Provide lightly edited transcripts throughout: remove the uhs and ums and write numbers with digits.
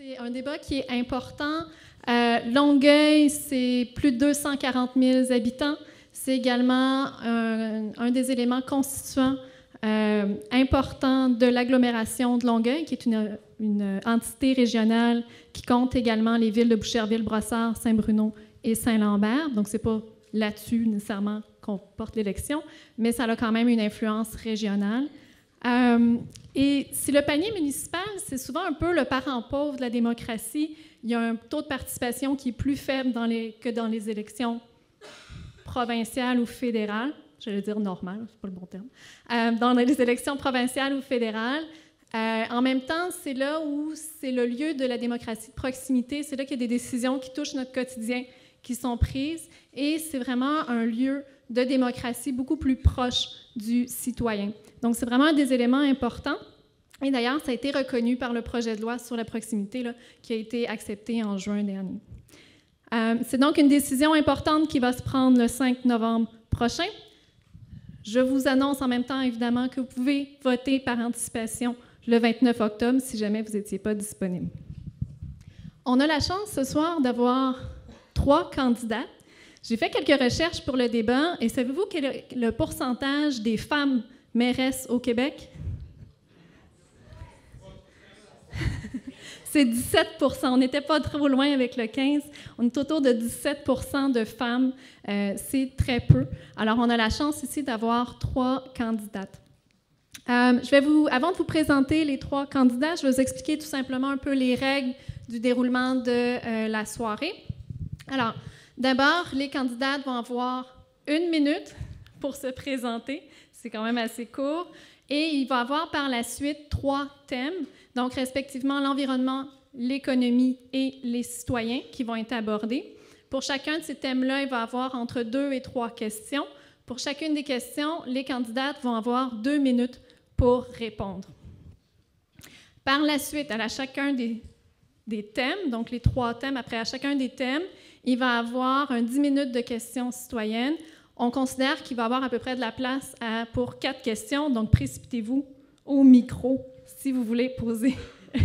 C'est un débat qui est important. Longueuil, c'est plus de 240 000 habitants. C'est également un des éléments constituants importants de l'agglomération de Longueuil, qui est une entité régionale qui compte également les villes de Boucherville, Brossard, Saint-Bruno et Saint-Lambert. Donc, ce n'est pas là-dessus nécessairement qu'on porte l'élection, mais ça a quand même une influence régionale. Et si le panier municipal, c'est souvent un peu le parent pauvre de la démocratie, il y a un taux de participation qui est plus faible que dans les élections provinciales ou fédérales. J'allais dire normales, c'est pas le bon terme. Dans les élections provinciales ou fédérales. En même temps, c'est là où c'est le lieu de la démocratie de proximité. C'est là qu'il y a des décisions qui touchent notre quotidien qui sont prises. Et c'est vraiment un lieu de démocratie beaucoup plus proche du citoyen. Donc, c'est vraiment un des éléments importants. Et d'ailleurs, ça a été reconnu par le projet de loi sur la proximité là, qui a été accepté en juin dernier. C'est donc une décision importante qui va se prendre le 5 novembre prochain. Je vous annonce en même temps, évidemment, que vous pouvez voter par anticipation le 29 octobre si jamais vous n'étiez pas disponible. On a la chance ce soir d'avoir 3 candidats. J'ai fait quelques recherches pour le débat et savez-vous quel est le pourcentage des femmes mairesses au Québec? C'est 17 %. On n'était pas trop loin avec le 15. On est autour de 17 % de femmes. C'est très peu. Alors, on a la chance ici d'avoir 3 candidates. Avant de vous présenter les 3 candidats, je vais vous expliquer tout simplement un peu les règles du déroulement de la soirée. Alors, d'abord, les candidates vont avoir 1 minute pour se présenter. C'est quand même assez court. Et il va y avoir par la suite 3 thèmes, donc respectivement l'environnement, l'économie et les citoyens qui vont être abordés. Pour chacun de ces thèmes-là, il va y avoir entre 2 et 3 questions. Pour chacune des questions, les candidates vont avoir 2 minutes pour répondre. Par la suite, à chacun des thèmes, donc les 3 thèmes, après à chacun des thèmes, il va y avoir 10 minutes de questions citoyennes. On considère qu'il va y avoir à peu près de la place pour 4 questions, donc précipitez-vous au micro si vous voulez poser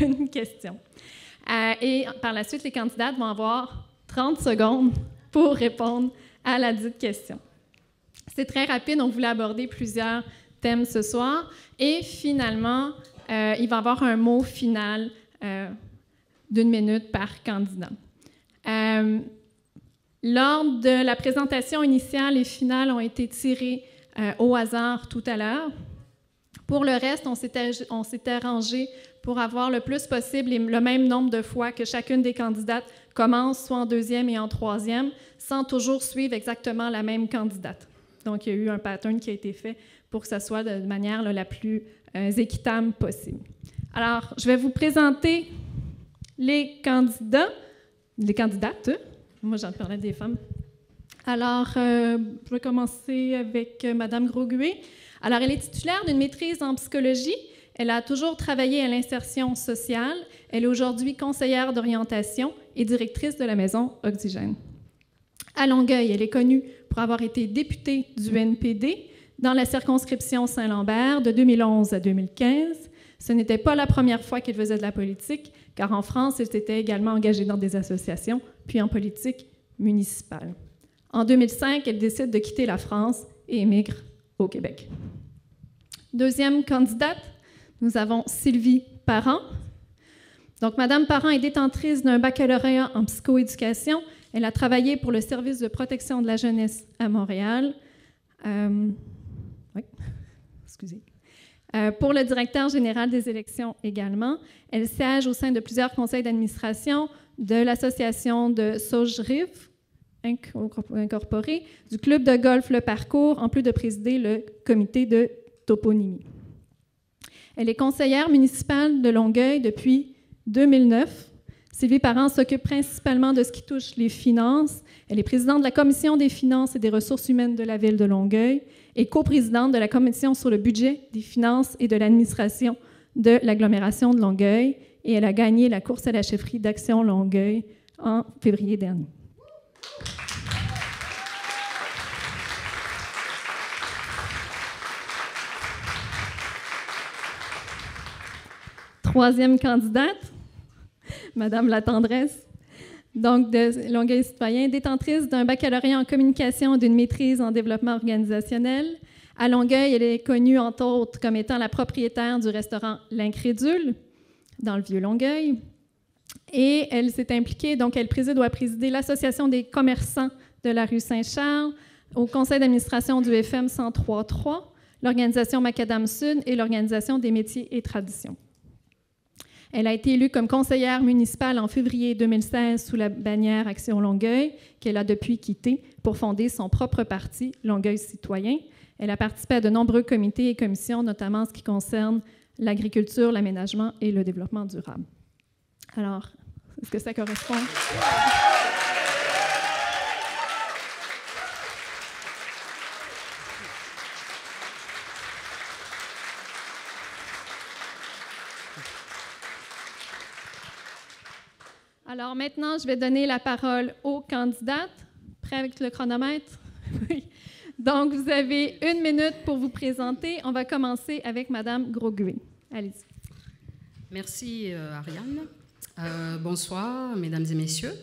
une question. Et par la suite, les candidates vont avoir 30 secondes pour répondre à la dite question. C'est très rapide, on voulait aborder plusieurs thèmes ce soir. Et finalement, il va y avoir un mot final d'1 minute par candidat. L'ordre de la présentation initiale et finale ont été tirés au hasard tout à l'heure. Pour le reste, on s'était arrangé pour avoir le plus possible le même nombre de fois que chacune des candidates commence, soit en 2e et en 3e, sans toujours suivre exactement la même candidate. Donc, il y a eu un pattern qui a été fait pour que ça soit de manière la plus équitable possible. Alors, je vais vous présenter les candidats, les candidates. Moi, j'en parlais des femmes. Alors, je vais commencer avec Mme Grosguet. Alors, elle est titulaire d'une maîtrise en psychologie. Elle a toujours travaillé à l'insertion sociale. Elle est aujourd'hui conseillère d'orientation et directrice de la maison Oxygène. À Longueuil, elle est connue pour avoir été députée du NPD dans la circonscription Saint-Lambert de 2011 à 2015. Ce n'était pas la première fois qu'elle faisait de la politique, car en France, elle s'était également engagée dans des associations, puis en politique municipale. En 2005, elle décide de quitter la France et émigre au Québec. Deuxième candidate, nous avons Sylvie Parent. Donc, Mme Parent est détentrice d'un baccalauréat en psychoéducation. Elle a travaillé pour le service de protection de la jeunesse à Montréal. Pour le directeur général des élections également. Elle siège au sein de plusieurs conseils d'administration de l'association de Sauge-Rive incorporée, du club de golf Le Parcours, en plus de présider le comité de toponymie. Elle est conseillère municipale de Longueuil depuis 2009. Sylvie Parent s'occupe principalement de ce qui touche les finances. Elle est présidente de la Commission des finances et des ressources humaines de la Ville de Longueuil et coprésidente de la Commission sur le budget, des finances et de l'administration de l'agglomération de Longueuil. Et elle a gagné la course à la chefferie d'Action Longueuil en février dernier. Troisième candidate, Madame la tendresse. Donc, de Longueuil citoyen, détentrice d'un baccalauréat en communication et d'une maîtrise en développement organisationnel. À Longueuil, elle est connue, entre autres, comme étant la propriétaire du restaurant L'Incrédule, dans le Vieux-Longueuil. Et elle s'est impliquée, donc elle préside ou a présidé l'Association des commerçants de la rue Saint-Charles, au conseil d'administration du FM 103.3, l'organisation Macadam Sud et l'organisation des métiers et traditions. Elle a été élue comme conseillère municipale en février 2016 sous la bannière Action Longueuil, qu'elle a depuis quitté pour fonder son propre parti, Longueuil citoyen. Elle a participé à de nombreux comités et commissions, notamment en ce qui concerne l'agriculture, l'aménagement et le développement durable. Alors, est-ce que ça correspond? Alors maintenant, je vais donner la parole aux candidates. Prêt avec le chronomètre? Oui. Donc, vous avez 1 minute pour vous présenter. On va commencer avec Mme Grosguet. Allez-y. Merci, Ariane. Bonsoir, mesdames et messieurs.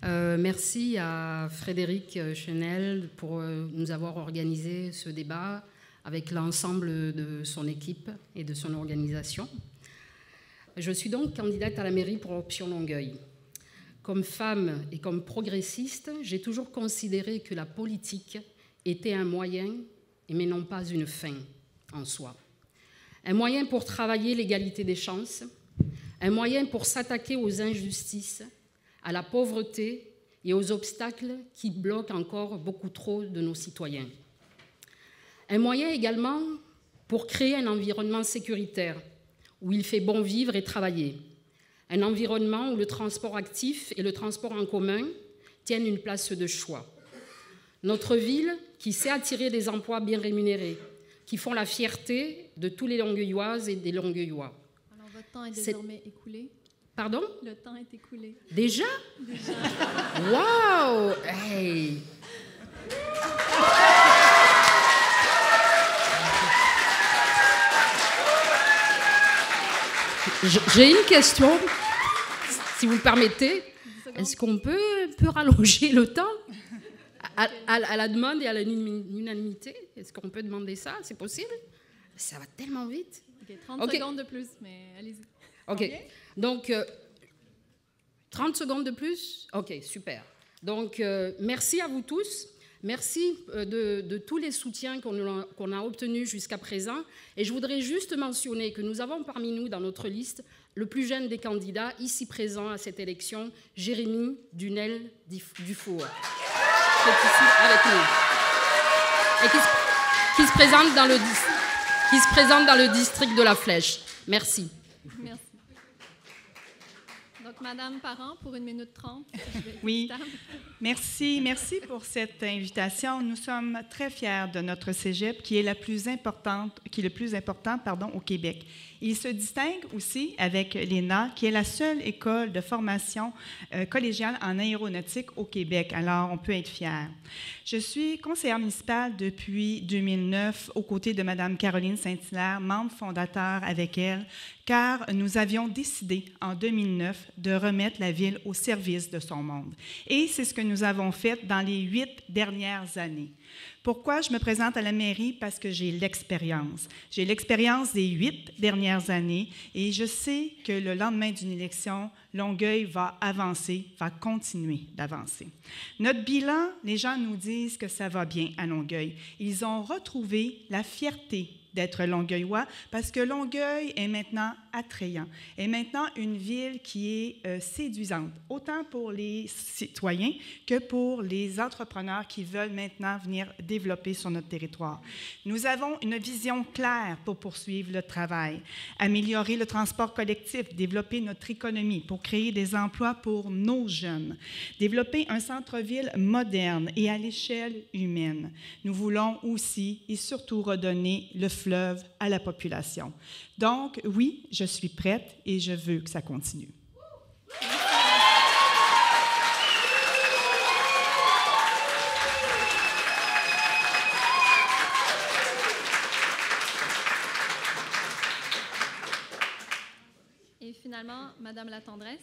Merci à Frédéric Chenel pour nous avoir organisé ce débat avec l'ensemble de son équipe et de son organisation. Je suis donc candidate à la mairie pour Option Longueuil. Comme femme et comme progressiste, j'ai toujours considéré que la politique était un moyen, mais non pas une fin en soi. Un moyen pour travailler l'égalité des chances, un moyen pour s'attaquer aux injustices, à la pauvreté et aux obstacles qui bloquent encore beaucoup trop de nos citoyens. Un moyen également pour créer un environnement sécuritaire, où il fait bon vivre et travailler. Un environnement où le transport actif et le transport en commun tiennent une place de choix. Notre ville qui sait attirer des emplois bien rémunérés, qui font la fierté de tous les Longueuilloises et des Longueuillois. Alors, votre temps est désormais écoulé. Pardon? Le temps est écoulé. Déjà? Déjà. Wow! Hey! J'ai une question, si vous le permettez. Est-ce qu'on peut rallonger le temps à la demande et à l'unanimité? Est-ce qu'on peut demander ça? C'est possible? Ça va tellement vite. Okay, 30 secondes de plus, mais allez-y. OK. Okay. Donc, 30 secondes de plus? OK, super. Donc, merci à vous tous. Merci de tous les soutiens qu'on a obtenus jusqu'à présent. Et je voudrais juste mentionner que nous avons parmi nous, dans notre liste, le plus jeune des candidats, ici présent à cette élection, Jérémy Dunel-Dufour, qui est ici avec nous, et qui se présente dans le district de La Flèche. Merci. Merci. Donc, Madame Parent, pour 1 minute 30. Oui, merci pour cette invitation. Nous sommes très fiers de notre cégep, qui est le plus important au Québec. Il se distingue aussi avec l'ENA, qui est la seule école de formation collégiale en aéronautique au Québec. Alors, on peut être fiers. Je suis conseillère municipale depuis 2009 aux côtés de Mme Caroline Saint-Hilaire, membre fondateur avec elle, car nous avions décidé en 2009 de remettre la ville au service de son monde. Et c'est ce que nous avons fait dans les 8 dernières années. Pourquoi je me présente à la mairie? Parce que j'ai l'expérience. J'ai l'expérience des 8 dernières années et je sais que le lendemain d'une élection, Longueuil va avancer, va continuer d'avancer. Notre bilan, les gens nous disent que ça va bien à Longueuil. Ils ont retrouvé la fierté d'être Longueuillois parce que Longueuil est maintenant attrayant, est maintenant une ville qui est séduisante, autant pour les citoyens que pour les entrepreneurs qui veulent maintenant venir développer sur notre territoire. Nous avons une vision claire pour poursuivre le travail, améliorer le transport collectif, développer notre économie pour créer des emplois pour nos jeunes, développer un centre-ville moderne et à l'échelle humaine. Nous voulons aussi et surtout redonner le fleuve à la population. Donc, oui, je suis prête et je veux que ça continue. Et finalement, Madame la tendresse.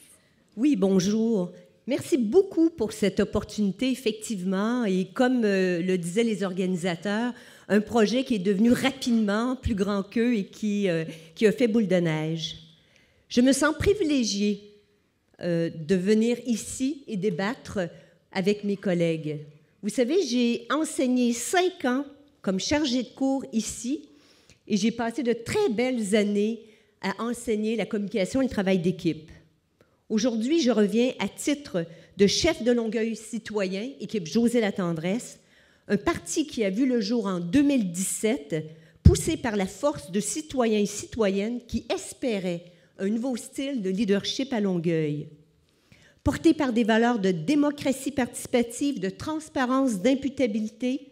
Oui, bonjour. Merci beaucoup pour cette opportunité, effectivement. Et comme le disaient les organisateurs, un projet qui est devenu rapidement plus grand qu'eux et qui a fait boule de neige. Je me sens privilégiée de venir ici et débattre avec mes collègues. Vous savez, j'ai enseigné 5 ans comme chargée de cours ici et j'ai passé de très belles années à enseigner la communication et le travail d'équipe. Aujourd'hui, je reviens à titre de chef de Longueuil citoyen, équipe José Latendresse, un parti qui a vu le jour en 2017, poussé par la force de citoyens et citoyennes qui espéraient un nouveau style de leadership à Longueuil. Porté par des valeurs de démocratie participative, de transparence, d'imputabilité,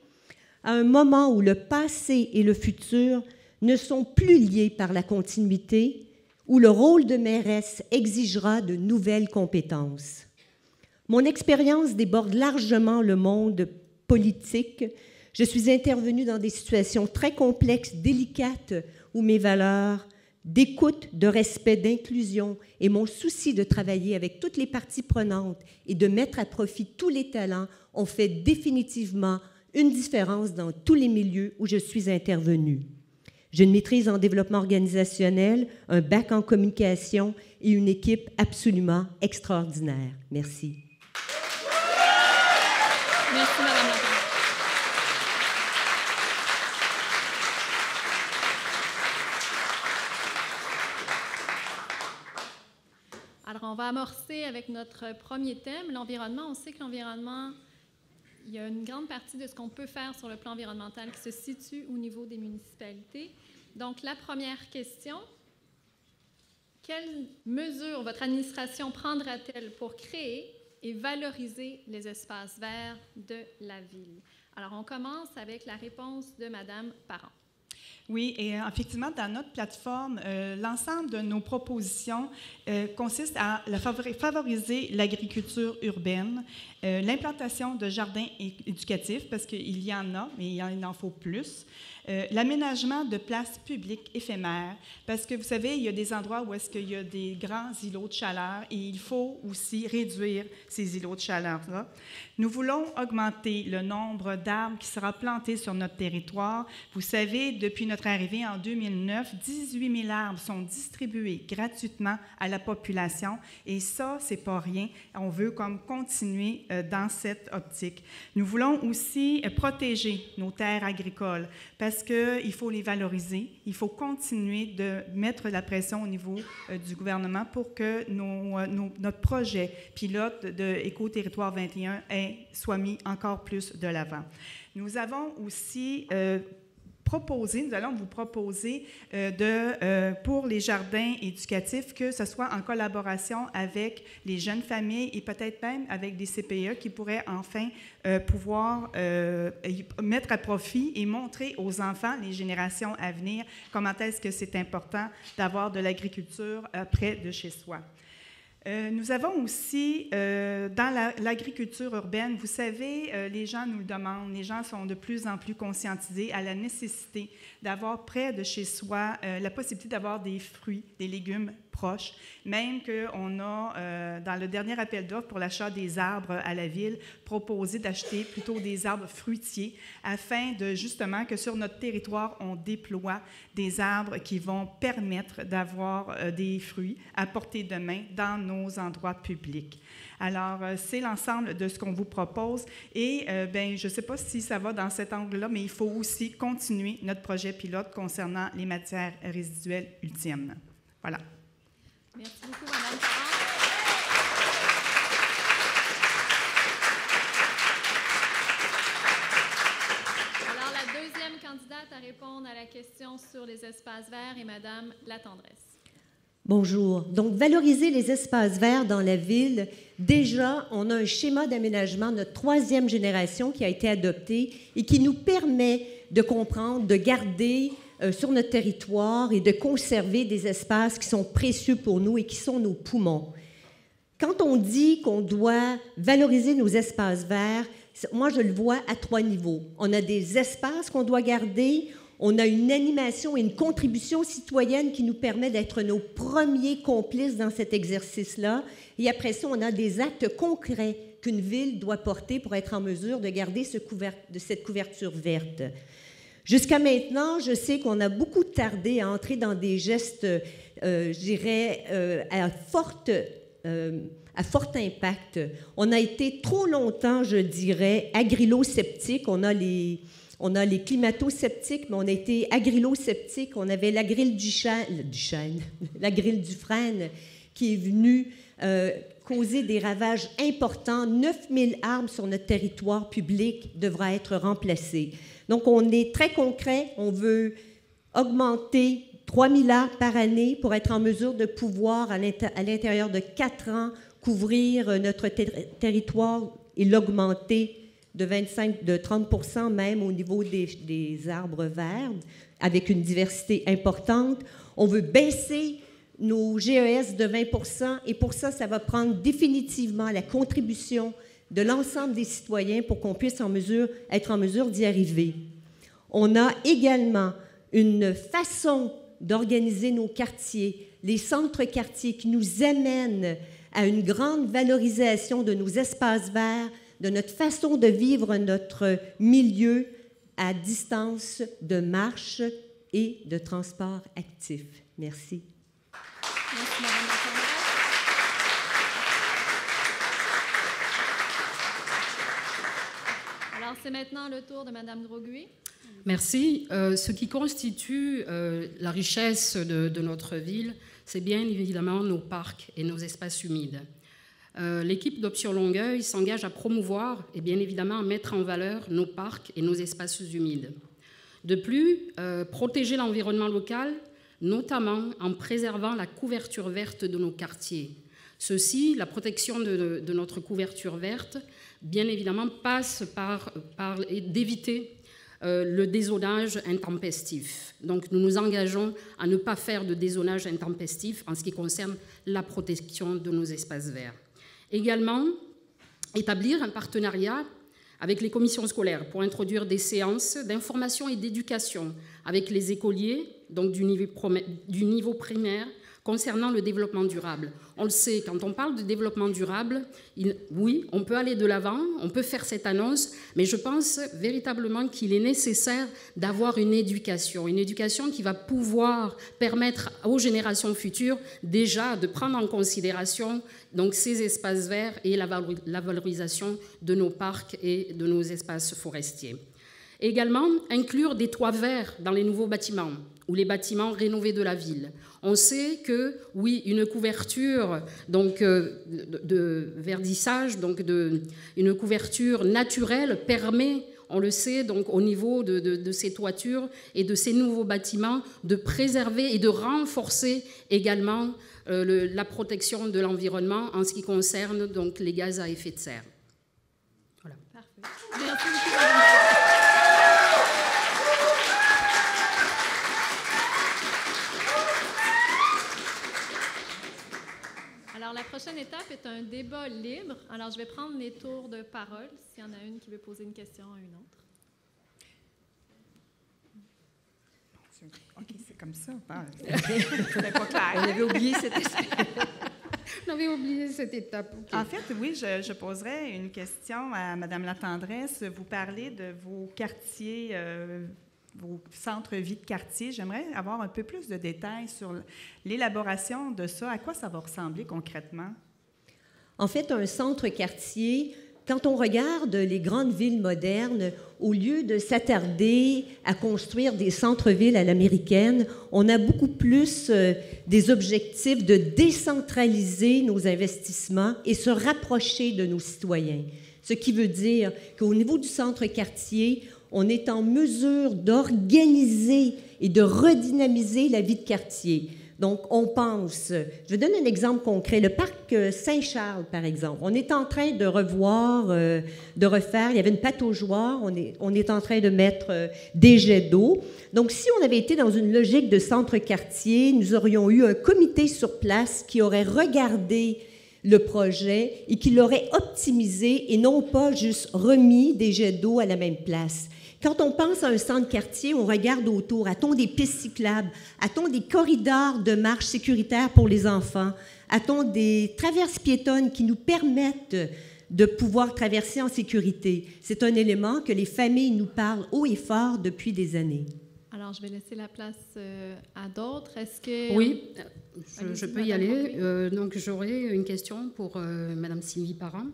à un moment où le passé et le futur ne sont plus liés par la continuité, où le rôle de mairesse exigera de nouvelles compétences. Mon expérience déborde largement le monde politique. Je suis intervenue dans des situations très complexes, délicates, où mes valeurs d'écoute, de respect, d'inclusion et mon souci de travailler avec toutes les parties prenantes et de mettre à profit tous les talents ont fait définitivement une différence dans tous les milieux où je suis intervenue. J'ai une maîtrise en développement organisationnel, un bac en communication et une équipe absolument extraordinaire. Merci. Merci, Madame la Présidente. Alors, on va amorcer avec notre premier thème, l'environnement. On sait que l'environnement, il y a une grande partie de ce qu'on peut faire sur le plan environnemental qui se situe au niveau des municipalités. Donc, la première question, quelles mesures votre administration prendra-t-elle pour créer et valoriser les espaces verts de la ville? Alors, on commence avec la réponse de Mme Parent. Oui, et effectivement, dans notre plateforme, l'ensemble de nos propositions consiste à favoriser l'agriculture urbaine, l'implantation de jardins éducatifs, parce qu'il y en a, mais il en faut plus, l'aménagement de places publiques éphémères, parce que vous savez, il y a des endroits où est-ce qu'il y a des grands îlots de chaleur et il faut aussi réduire ces îlots de chaleur-là. Nous voulons augmenter le nombre d'arbres qui sera planté sur notre territoire. Vous savez, depuis notre arrivée en 2009, 18 000 arbres sont distribués gratuitement à la population et ça, c'est pas rien. On veut comme continuer dans cette optique. Nous voulons aussi protéger nos terres agricoles parce qu'il faut les valoriser. Il faut continuer de mettre la pression au niveau du gouvernement pour que notre projet pilote de Éco-Territoire 21 soit mis encore plus de l'avant. Nous avons aussi nous allons vous proposer pour les jardins éducatifs que ce soit en collaboration avec les jeunes familles et peut-être même avec des CPE qui pourraient enfin pouvoir mettre à profit et montrer aux enfants, les générations à venir, comment est-ce que c'est important d'avoir de l'agriculture près de chez soi. Nous avons aussi, dans l'agriculture urbaine, vous savez, les gens nous le demandent, les gens sont de plus en plus conscientisés à la nécessité d'avoir près de chez soi la possibilité d'avoir des fruits, des légumes proches, même qu'on a, dans le dernier appel d'offres pour l'achat des arbres à la ville, proposé d'acheter plutôt des arbres fruitiers afin de justement que sur notre territoire, on déploie des arbres qui vont permettre d'avoir des fruits à portée de main dans nos endroits publics. Alors, c'est l'ensemble de ce qu'on vous propose et je ne sais pas si ça va dans cet angle-là, mais il faut aussi continuer notre projet pilote concernant les matières résiduelles ultimes. Voilà. Merci beaucoup, Mme Parent. Alors, la deuxième candidate à répondre à la question sur les espaces verts est Mme Latendresse. Bonjour. Donc, valoriser les espaces verts dans la ville, déjà, on a un schéma d'aménagement de notre 3e génération qui a été adopté et qui nous permet de comprendre, de garder sur notre territoire et de conserver des espaces qui sont précieux pour nous et qui sont nos poumons. Quand on dit qu'on doit valoriser nos espaces verts, moi, je le vois à 3 niveaux. On a des espaces qu'on doit garder, On a une animation et une contribution citoyenne qui nous permet d'être nos premiers complices dans cet exercice-là. Et après ça, on a des actes concrets qu'une ville doit porter pour être en mesure de garder cette couverture verte. Jusqu'à maintenant, je sais qu'on a beaucoup tardé à entrer dans des gestes, je dirais, à fort impact. On a été trop longtemps, je dirais, agrillo-sceptiques. On a les climato-sceptiques, mais on a été agrillo-sceptiques. On avait la grille la grille du frêne qui est venue causer des ravages importants. 9000 arbres sur notre territoire public devraient être remplacés. Donc, on est très concret. On veut augmenter 3000 arbres par année pour être en mesure de pouvoir, à l'intérieur de 4 ans, couvrir notre territoire et l'augmenter de 30 % même au niveau des arbres verts, avec une diversité importante. On veut baisser nos GES de 20 % et pour ça, ça va prendre définitivement la contribution de l'ensemble des citoyens pour qu'on puisse être en mesure d'y arriver. On a également une façon d'organiser nos quartiers, les centres-quartiers qui nous amènent à une grande valorisation de nos espaces verts, de notre façon de vivre notre milieu à distance de marche et de transport actif. Merci. Merci, Mme la. Alors, c'est maintenant le tour de Mme Grosguy. Merci. Ce qui constitue la richesse de notre ville, c'est bien évidemment nos parcs et nos espaces humides. L'équipe d'Option Longueuil s'engage à promouvoir et bien évidemment à mettre en valeur nos parcs et nos espaces humides. De plus, protéger l'environnement local, notamment en préservant la couverture verte de nos quartiers. Ceci, la protection de notre couverture verte, bien évidemment, passe par d'éviter le dézonage intempestif. Donc, nous nous engageons à ne pas faire de dézonage intempestif en ce qui concerne la protection de nos espaces verts. Également, établir un partenariat avec les commissions scolaires pour introduire des séances d'information et d'éducation avec les écoliers, donc du niveau primaire, concernant le développement durable. On le sait, quand on parle de développement durable, oui, on peut aller de l'avant, on peut faire cette annonce, mais je pense véritablement qu'il est nécessaire d'avoir une éducation qui va pouvoir permettre aux générations futures déjà de prendre en considération donc, ces espaces verts et la valorisation de nos parcs et de nos espaces forestiers. Également, inclure des toits verts dans les nouveaux bâtiments ou les bâtiments rénovés de la ville. On sait que, oui, une couverture donc, de verdissage, donc une couverture naturelle permet, on le sait, donc, au niveau de ces toitures et de ces nouveaux bâtiments, de préserver et de renforcer également la protection de l'environnement en ce qui concerne donc, les gaz à effet de serre. Voilà. Parfait. Merci beaucoup. Alors, la prochaine étape est un débat libre. Alors, je vais prendre les tours de parole, s'il y en a une qui veut poser une question à une autre. OK, c'est comme ça. C'était pas clair. On avait oublié cette étape. On avait oublié cette étape. Okay. En fait, oui, je poserais une question à Mme Latendresse. Vous parlez de vos quartiers, vos centres-vie de quartier. J'aimerais avoir un peu plus de détails sur l'élaboration de ça. À quoi ça va ressembler concrètement? En fait, un centre-quartier, quand on regarde les grandes villes modernes, au lieu de s'attarder à construire des centres-villes à l'américaine, on a beaucoup plus des objectifs de décentraliser nos investissements et se rapprocher de nos citoyens. Ce qui veut dire qu'au niveau du centre-quartier, on est en mesure d'organiser et de redynamiser la vie de quartier. Donc, on pense, je vais donner un exemple concret, le parc Saint-Charles, par exemple. On est en train de refaire, il y avait une pataugeoire, on est en train de mettre des jets d'eau. Donc, si on avait été dans une logique de centre-quartier, nous aurions eu un comité sur place qui aurait regardé le projet et qui l'aurait optimisé et non pas juste remis des jets d'eau à la même place. Quand on pense à un centre quartier, on regarde autour. A-t-on des pistes cyclables? A-t-on des corridors de marche sécuritaires pour les enfants? A-t-on des traverses piétonnes qui nous permettent de pouvoir traverser en sécurité? C'est un élément que les familles nous parlent haut et fort depuis des années. Alors, je vais laisser la place à d'autres. Est-ce que... Oui, je peux y aller. Donc, j'aurais une question pour Madame Sylvie Parent.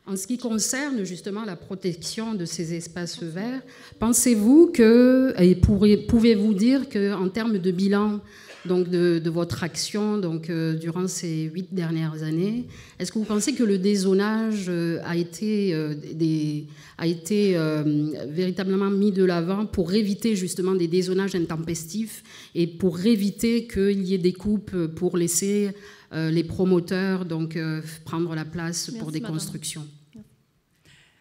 En ce qui concerne justement la protection de ces espaces verts, pensez-vous que, et pouvez-vous dire qu'en termes de bilan donc de votre action donc, durant ces 8 dernières années, est-ce que vous pensez que le dézonage a été véritablement mis de l'avant pour éviter justement des dézonages intempestifs et pour éviter qu'il y ait des coupes pour laisser les promoteurs donc, prendre la place pour des constructions?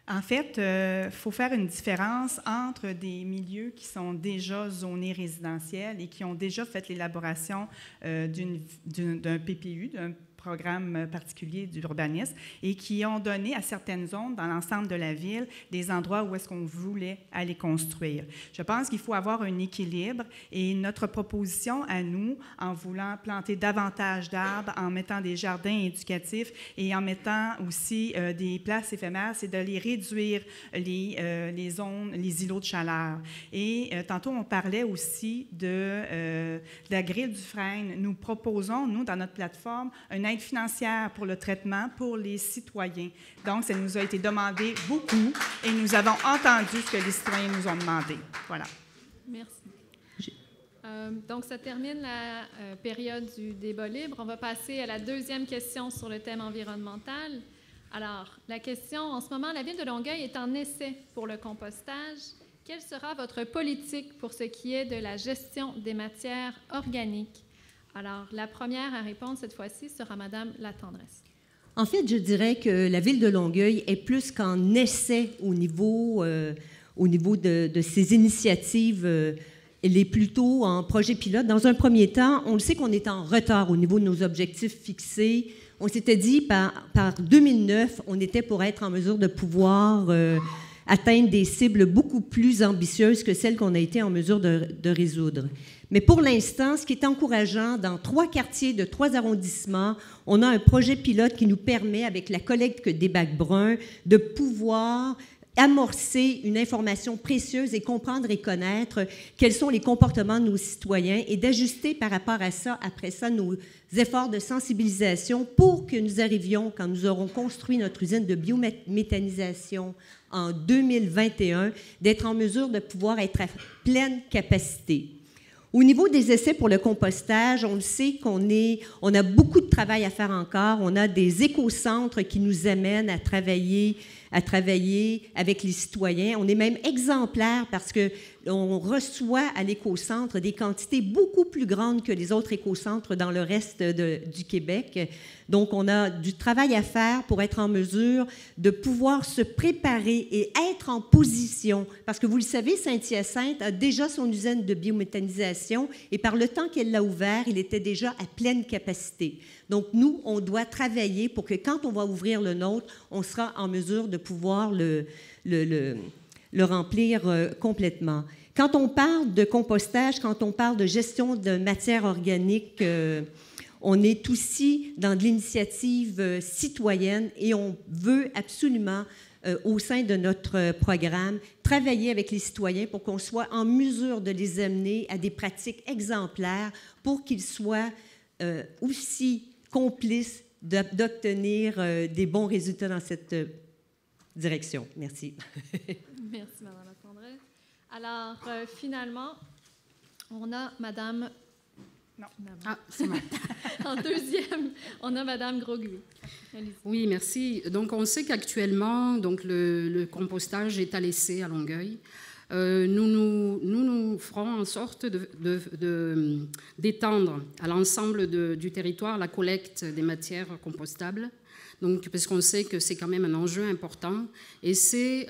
En fait, il faut faire une différence entre des milieux qui sont déjà zonés résidentiels et qui ont déjà fait l'élaboration d'un PPU, d'un programme particulier d'urbanisme, et qui ont donné à certaines zones dans l'ensemble de la ville des endroits où est-ce qu'on voulait aller construire. Je pense qu'il faut avoir un équilibre et notre proposition à nous, en voulant planter davantage d'arbres, en mettant des jardins éducatifs et en mettant aussi des places éphémères, c'est d'aller réduire les zones, les îlots de chaleur. Et tantôt, on parlait aussi de la grille du Frêne. Nous proposons, nous, dans notre plateforme, une aide financière pour le traitement pour les citoyens. Donc, ça nous a été demandé beaucoup et nous avons entendu ce que les citoyens nous ont demandé. Voilà. Merci. Donc, ça termine la période du débat libre. On va passer à la deuxième question sur le thème environnemental. Alors, la question, en ce moment, la Ville de Longueuil est en essai pour le compostage. Quelle sera votre politique pour ce qui est de la gestion des matières organiques? Alors, la première à répondre cette fois-ci sera Madame Latendresse. En fait, je dirais que la Ville de Longueuil est plus qu'en essai au niveau de ses initiatives. Elle est plutôt en projet pilote. Dans un premier temps, on le sait qu'on est en retard au niveau de nos objectifs fixés. On s'était dit par 2009, on était pour être en mesure de pouvoir atteindre des cibles beaucoup plus ambitieuses que celles qu'on a été en mesure de résoudre. Mais pour l'instant, ce qui est encourageant, dans 3 quartiers de 3 arrondissements, on a un projet pilote qui nous permet, avec la collecte des bacs bruns, de pouvoir amorcer une information précieuse et comprendre et connaître quels sont les comportements de nos citoyens et d'ajuster par rapport à ça, après ça, nos efforts de sensibilisation pour que nous arrivions, quand nous aurons construit notre usine de biométhanisation en 2021, d'être en mesure de pouvoir être à pleine capacité. Au niveau des essais pour le compostage, on le sait on a beaucoup de travail à faire encore. On a des écocentres qui nous amènent à travailler avec les citoyens. On est même exemplaire parce qu'on reçoit à l'écocentre des quantités beaucoup plus grandes que les autres écocentres dans le reste du Québec. Donc, on a du travail à faire pour être en mesure de pouvoir se préparer et être en position. Parce que vous le savez, Saint-Hyacinthe a déjà son usine de biométhanisation et par le temps qu'elle l'a ouvert, il était déjà à pleine capacité. Donc, nous, on doit travailler pour que quand on va ouvrir le nôtre, on sera en mesure de pouvoir le remplir complètement. Quand on parle de compostage, quand on parle de gestion de matière organique, on est aussi dans de l'initiative citoyenne et on veut absolument, au sein de notre programme, travailler avec les citoyens pour qu'on soit en mesure de les amener à des pratiques exemplaires pour qu'ils soient aussi complices d'obtenir des bons résultats dans cette direction. Merci. Merci, Mme Latendresse. Alors, finalement, on a Mme... Non. Ah, c'est moi. En deuxième, on a Mme Grosguy. Oui, merci. Donc, on sait qu'actuellement, donc, le compostage est à l'essai à Longueuil. Nous ferons en sorte d'étendre à l'ensemble du territoire la collecte des matières compostables. Donc, parce qu'on sait que c'est quand même un enjeu important. Et c'est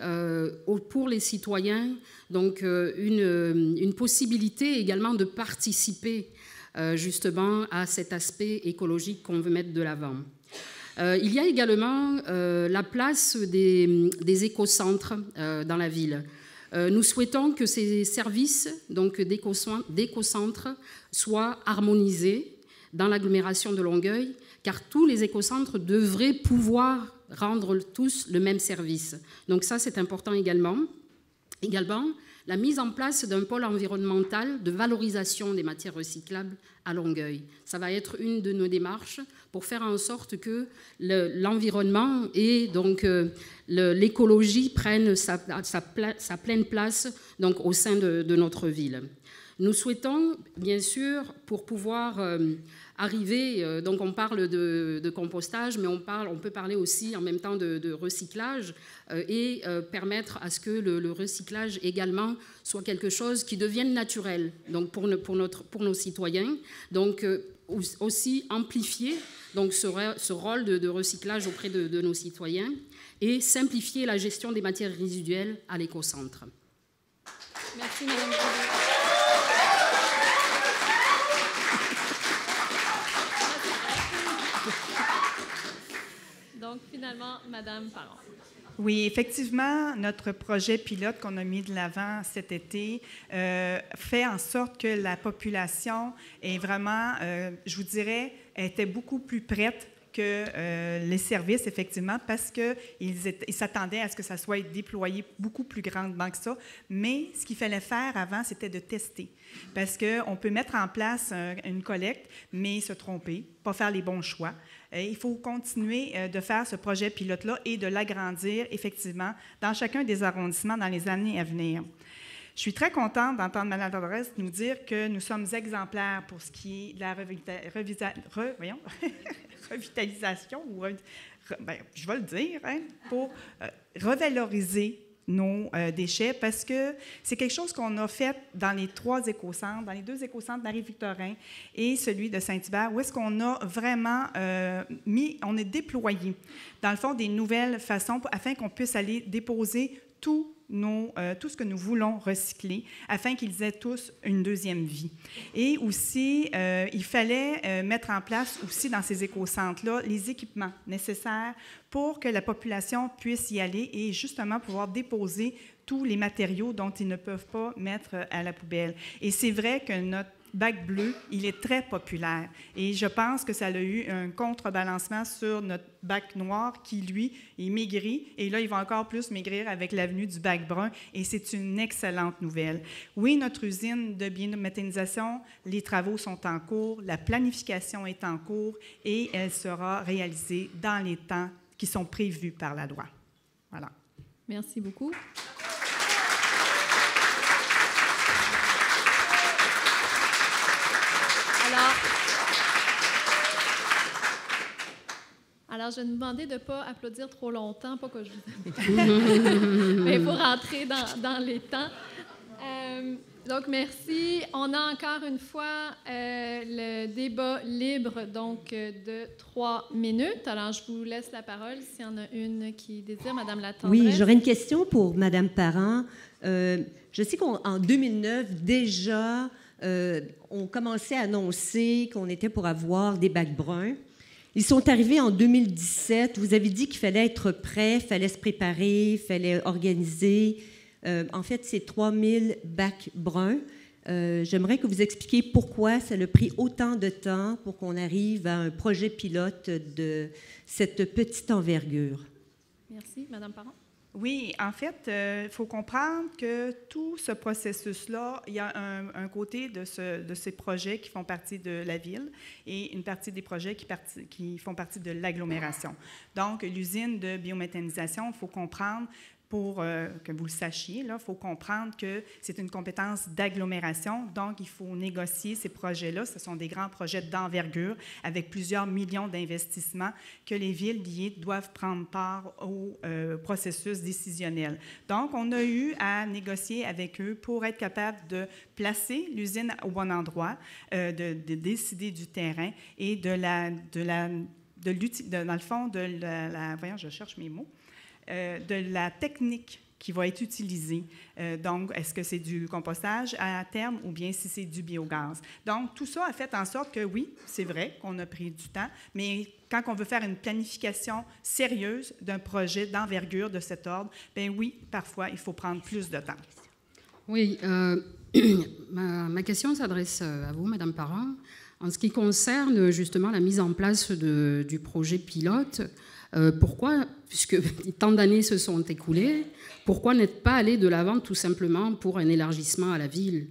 pour les citoyens donc, une possibilité également de participer justement à cet aspect écologique qu'on veut mettre de l'avant. Il y a également la place des écocentres dans la ville. Nous souhaitons que ces services d'écocentres soient harmonisés dans l'agglomération de Longueuil, car tous les écocentres devraient pouvoir rendre tous le même service. Donc ça, c'est important également. Également, la mise en place d'un pôle environnemental de valorisation des matières recyclables à Longueuil. Ça va être une de nos démarches pour faire en sorte que l'environnement et donc l'écologie prennent sa pleine place donc, au sein de notre ville. Nous souhaitons, bien sûr, pour pouvoir arriver, donc on parle de compostage, mais on peut parler aussi en même temps de recyclage et permettre à ce que le recyclage également soit quelque chose qui devienne naturel donc pour nos citoyens. Donc aussi amplifier donc, ce rôle de recyclage auprès de nos citoyens et simplifier la gestion des matières résiduelles à l'écocentre. Merci, Mme. Donc, finalement, Madame Parent. Oui, effectivement, notre projet pilote qu'on a mis de l'avant cet été fait en sorte que la population est vraiment, je vous dirais, était beaucoup plus prête que les services, effectivement, parce qu'ils s'attendaient à ce que ça soit déployé beaucoup plus grandement que ça. Mais ce qu'il fallait faire avant, c'était de tester. Parce qu'on peut mettre en place une collecte, mais se tromper, pas faire les bons choix. Il faut continuer de faire ce projet pilote-là et de l'agrandir, effectivement, dans chacun des arrondissements dans les années à venir. Je suis très contente d'entendre Mme Torres nous dire que nous sommes exemplaires pour ce qui est de la revitalisation, ou je vais le dire, hein, pour revaloriser nos déchets, parce que c'est quelque chose qu'on a fait dans les 3 écocentres, dans les 2 écocentres Marie-Victorin et celui de Saint-Hubert, où est-ce qu'on a vraiment on a déployé, dans le fond, des nouvelles façons afin qu'on puisse aller déposer tout ce que nous voulons recycler, afin qu'ils aient tous une deuxième vie. Et aussi, il fallait mettre en place aussi dans ces écocentres-là les équipements nécessaires pour que la population puisse y aller et justement pouvoir déposer tous les matériaux dont ils ne peuvent pas mettre à la poubelle. Et c'est vrai que notre bac bleu, il est très populaire. Et je pense que ça a eu un contrebalancement sur notre bac noir qui, lui, est maigri. Et là, il va encore plus maigrir avec l'avenue du bac brun. Et c'est une excellente nouvelle. Oui, notre usine de biométhanisation, les travaux sont en cours, la planification est en cours et elle sera réalisée dans les temps qui sont prévus par la loi. Voilà. Merci beaucoup. Alors, je vais vous demander de ne pas applaudir trop longtemps, pas que je vous... mais pour rentrer dans les temps. Donc, merci. On a encore une fois le débat libre, donc de 3 minutes. Alors, je vous laisse la parole s'il y en a une qui désire, Madame Latendresse. Oui, j'aurais une question pour Madame Parent. Je sais qu'en 2009, déjà, on commençait à annoncer qu'on était pour avoir des bacs bruns. Ils sont arrivés en 2017. Vous avez dit qu'il fallait être prêt, il fallait se préparer, il fallait organiser. En fait, c'est 3000 bacs bruns. J'aimerais que vous expliquiez pourquoi ça a pris autant de temps pour qu'on arrive à un projet pilote de cette petite envergure. Merci. Madame Parent. Oui, en fait, il faut comprendre que tout ce processus-là, il y a un côté de ces projets qui font partie de la ville et une partie des projets qui font partie de l'agglomération. Donc, l'usine de biométhanisation, il faut comprendre, pour que vous le sachiez, il faut comprendre que c'est une compétence d'agglomération, donc il faut négocier ces projets-là. Ce sont des grands projets d'envergure avec plusieurs millions d'investissements que les villes liées doivent prendre part au processus décisionnel. Donc, on a eu à négocier avec eux pour être capable de placer l'usine au bon endroit, de décider du terrain et voyons, je cherche mes mots, de la technique qui va être utilisée. Donc, est-ce que c'est du compostage à terme ou bien si c'est du biogaz? Donc, tout ça a fait en sorte que, oui, c'est vrai qu'on a pris du temps, mais quand on veut faire une planification sérieuse d'un projet d'envergure de cet ordre, bien oui, parfois, il faut prendre plus de temps. Oui, ma question s'adresse à vous, Madame Parent. En ce qui concerne justement la mise en place du projet pilote, pourquoi, puisque tant d'années se sont écoulées, pourquoi n'être pas allé de l'avant tout simplement pour un élargissement à la ville?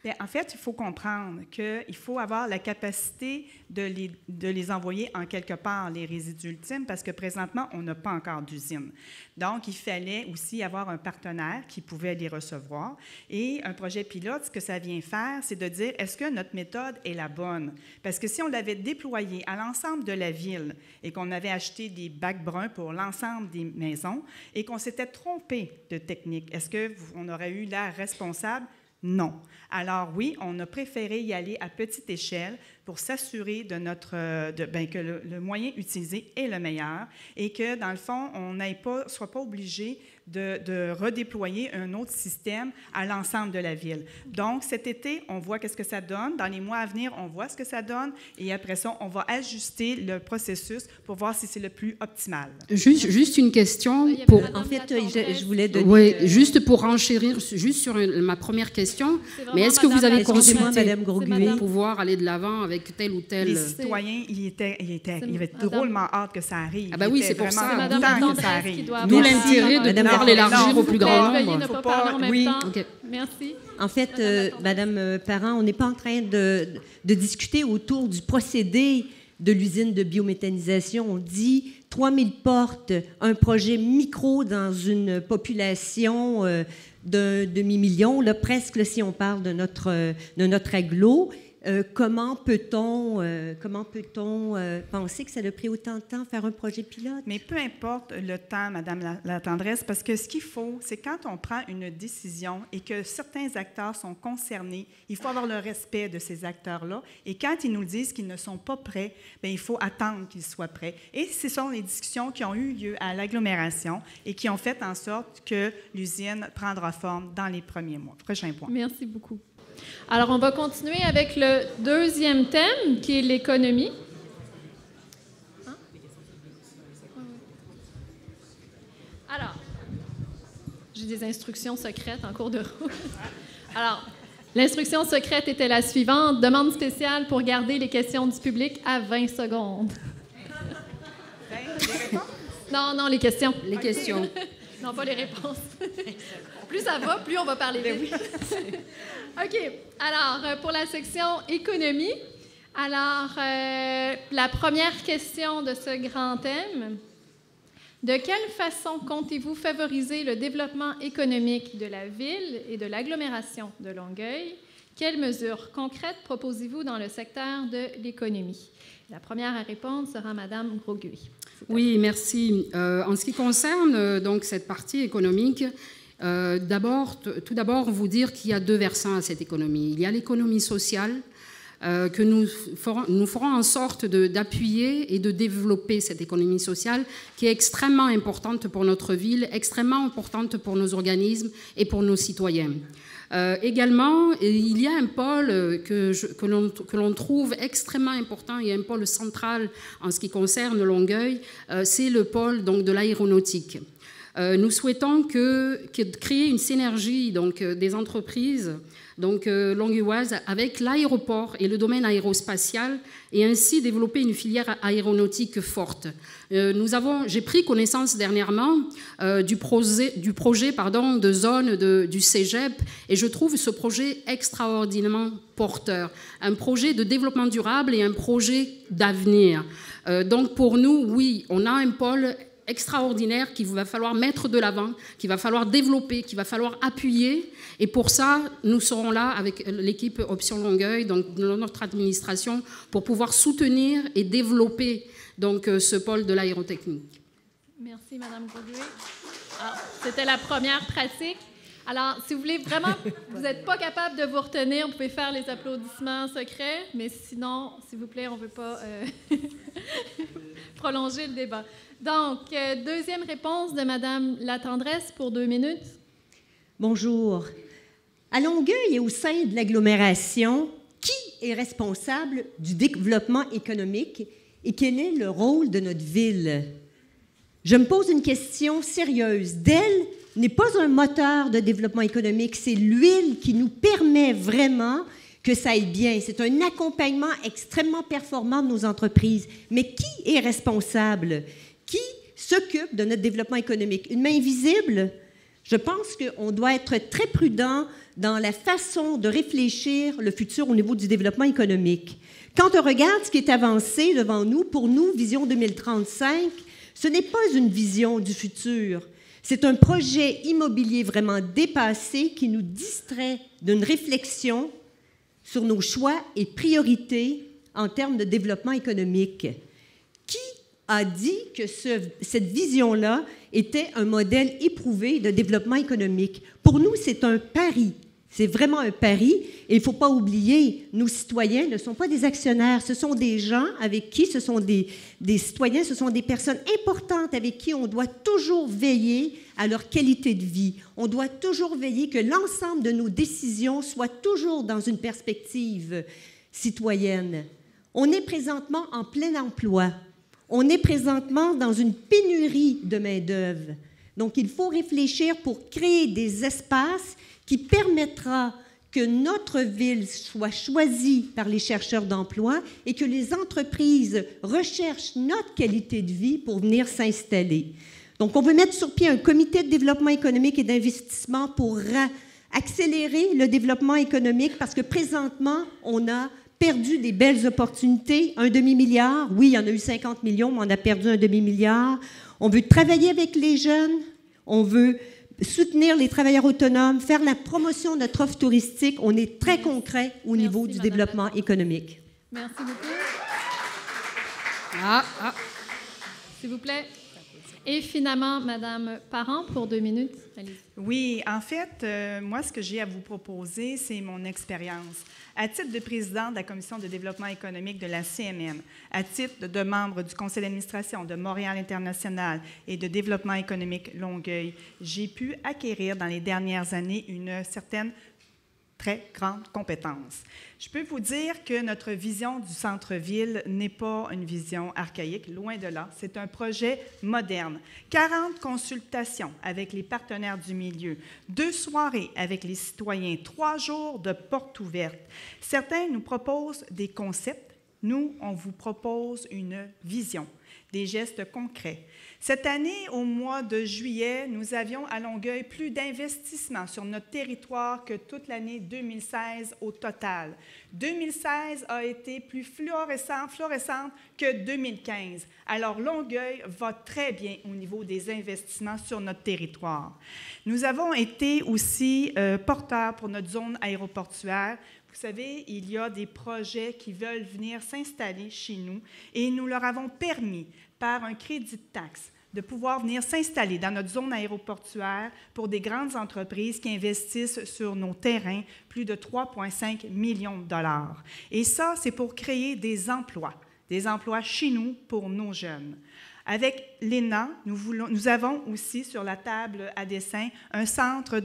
Bien, en fait, il faut comprendre qu'il faut avoir la capacité de les envoyer en quelque part, les résidus ultimes, parce que présentement, on n'a pas encore d'usine. Donc, il fallait aussi avoir un partenaire qui pouvait les recevoir. Et un projet pilote, ce que ça vient faire, c'est de dire, est-ce que notre méthode est la bonne? Parce que si on l'avait déployée à l'ensemble de la ville et qu'on avait acheté des bacs bruns pour l'ensemble des maisons et qu'on s'était trompé de technique, est-ce qu'on aurait eu l'air responsable? Non. Alors oui, on a préféré y aller à petite échelle pour s'assurer que le moyen utilisé est le meilleur et que, dans le fond, on ne soit pas obligé de redéployer un autre système à l'ensemble de la ville. Donc, cet été, on voit qu'est-ce que ça donne. Dans les mois à venir, on voit ce que ça donne. Et après ça, on va ajuster le processus pour voir si c'est le plus optimal. Juste une question. En fait, je voulais donner... Oui, juste pour enchérir juste sur ma première question. Mais est-ce que vous avez consulté Madame Grosguet pour pouvoir aller de l'avant avec tel ou tel... Les citoyens, ils avaient drôlement hâte que ça arrive. Ah ben oui, c'est pour ça. C'est Madame La Tendresse qui doit... D'où l'intérêt de pouvoir l'élargir au plus grand nombre. Veuillez ne pas parler en même temps. Okay. Merci. En fait, Madame Parent, on n'est pas en train de discuter autour du procédé de l'usine de biométhanisation. On dit 3000 portes, un projet micro dans une population d'un demi-million, là, presque là, si on parle de notre agglo. Comment peut-on penser que ça a pris autant de temps faire un projet pilote? Mais peu importe le temps, Madame la Tendresse, parce que ce qu'il faut, c'est quand on prend une décision et que certains acteurs sont concernés, il faut avoir le respect de ces acteurs-là. Et quand ils nous disent qu'ils ne sont pas prêts, bien, il faut attendre qu'ils soient prêts. Et ce sont les discussions qui ont eu lieu à l'agglomération et qui ont fait en sorte que l'usine prendra forme dans les prochains mois. Merci beaucoup. Alors, on va continuer avec le deuxième thème, qui est l'économie. Hein? Alors, j'ai des instructions secrètes en cours de route. Alors, l'instruction secrète était la suivante. Demande spéciale pour garder les questions du public à 20 secondes. Non, les questions. Les questions. Non, pas les réponses. Plus ça va, plus on va parler vite. OK. Alors, pour la section économie, la première question de ce grand thème, de quelle façon comptez-vous favoriser le développement économique de la ville et de l'agglomération de Longueuil? Quelles mesures concrètes proposez-vous dans le secteur de l'économie? La première à répondre sera Mme Grosguet. Oui, merci. En ce qui concerne donc cette partie économique, tout d'abord, vous dire qu'il y a deux versants à cette économie. Il y a l'économie sociale, que nous ferons en sorte d'appuyer et de développer cette économie sociale qui est extrêmement importante pour notre ville, extrêmement importante pour nos organismes et pour nos citoyens. Également, il y a un pôle que l'on trouve extrêmement important, il y a un pôle central en ce qui concerne Longueuil, c'est le pôle donc, de l'aéronautique. Nous souhaitons créer une synergie donc, des entreprises longueuilloises avec l'aéroport et le domaine aérospatial et ainsi développer une filière aéronautique forte. J'ai pris connaissance dernièrement du projet de zone du Cégep et je trouve ce projet extraordinairement porteur. Un projet de développement durable et un projet d'avenir. Donc pour nous, oui, on a un pôle extraordinaire qu'il va falloir mettre de l'avant, qu'il va falloir développer, qu'il va falloir appuyer. Et pour ça, nous serons là avec l'équipe Option Longueuil, donc de notre administration, pour pouvoir soutenir et développer donc, ce pôle de l'aérotechnique. Merci, Mme Grosguet. C'était la première pratique. Alors, si vous voulez vraiment, vous n'êtes pas capable de vous retenir, vous pouvez faire les applaudissements secrets, mais sinon, s'il vous plaît, on ne veut pas prolonger le débat. Donc, deuxième réponse de Mme La Tendresse pour 2 minutes. Bonjour. À Longueuil et au sein de l'agglomération, qui est responsable du développement économique et quel est le rôle de notre ville? je me pose une question sérieuse. Dell n'est pas un moteur de développement économique, c'est l'huile qui nous permet vraiment que ça aille bien. C'est un accompagnement extrêmement performant de nos entreprises. Mais qui est responsable? Qui s'occupe de notre développement économique? Une main invisible? Je pense qu'on doit être très prudent dans la façon de réfléchir le futur au niveau du développement économique. Quand on regarde ce qui est avancé devant nous, pour nous, Vision 2035, ce n'est pas une vision du futur. C'est un projet immobilier vraiment dépassé qui nous distrait d'une réflexion sur nos choix et priorités en termes de développement économique. Qui a dit que cette vision-là était un modèle éprouvé de développement économique? Pour nous, c'est un pari. C'est vraiment un pari. Et il ne faut pas oublier, nos citoyens ne sont pas des actionnaires. Ce sont des gens avec qui, ce sont des citoyens, ce sont des personnes importantes avec qui on doit toujours veiller à leur qualité de vie. On doit toujours veiller que l'ensemble de nos décisions soient toujours dans une perspective citoyenne. On est présentement en plein emploi. On est présentement dans une pénurie de main-d'œuvre. Donc, il faut réfléchir pour créer des espaces qui permettra que notre ville soit choisie par les chercheurs d'emploi et que les entreprises recherchent notre qualité de vie pour venir s'installer. Donc, on veut mettre sur pied un comité de développement économique et d'investissement pour accélérer le développement économique parce que présentement, on a perdu des belles opportunités, un demi-milliard. Oui, il y en a eu 50 millions, mais on a perdu un demi-milliard. On veut travailler avec les jeunes, on veut soutenir les travailleurs autonomes, faire la promotion de notre offre touristique. On est très concret au niveau du développement économique. Merci beaucoup. S'il vous plaît. Et finalement, Madame Parent, pour 2 minutes. Allez-y. Oui, en fait, moi, ce que j'ai à vous proposer, c'est mon expérience. À titre de présidente de la Commission de développement économique de la CMM, à titre de membre du conseil d'administration de Montréal International et de développement économique Longueuil, j'ai pu acquérir dans les dernières années une certaine très grande compétence. Je peux vous dire que notre vision du centre-ville n'est pas une vision archaïque, loin de là. C'est un projet moderne. 40 consultations avec les partenaires du milieu, 2 soirées avec les citoyens, 3 jours de portes ouvertes. Certains nous proposent des concepts. Nous, on vous propose une vision, des gestes concrets. Cette année, au mois de juillet, nous avions à Longueuil plus d'investissements sur notre territoire que toute l'année 2016 au total. 2016 a été plus florissante que 2015. Alors, Longueuil va très bien au niveau des investissements sur notre territoire. Nous avons été aussi porteurs pour notre zone aéroportuaire. Vous savez, il y a des projets qui veulent venir s'installer chez nous et nous leur avons permis, par un crédit de taxe, de pouvoir venir s'installer dans notre zone aéroportuaire pour des grandes entreprises qui investissent sur nos terrains plus de 3,5 millions de dollars. Et ça, c'est pour créer des emplois chez nous pour nos jeunes. Avec l'ENA, nous avons aussi sur la table à dessin un centre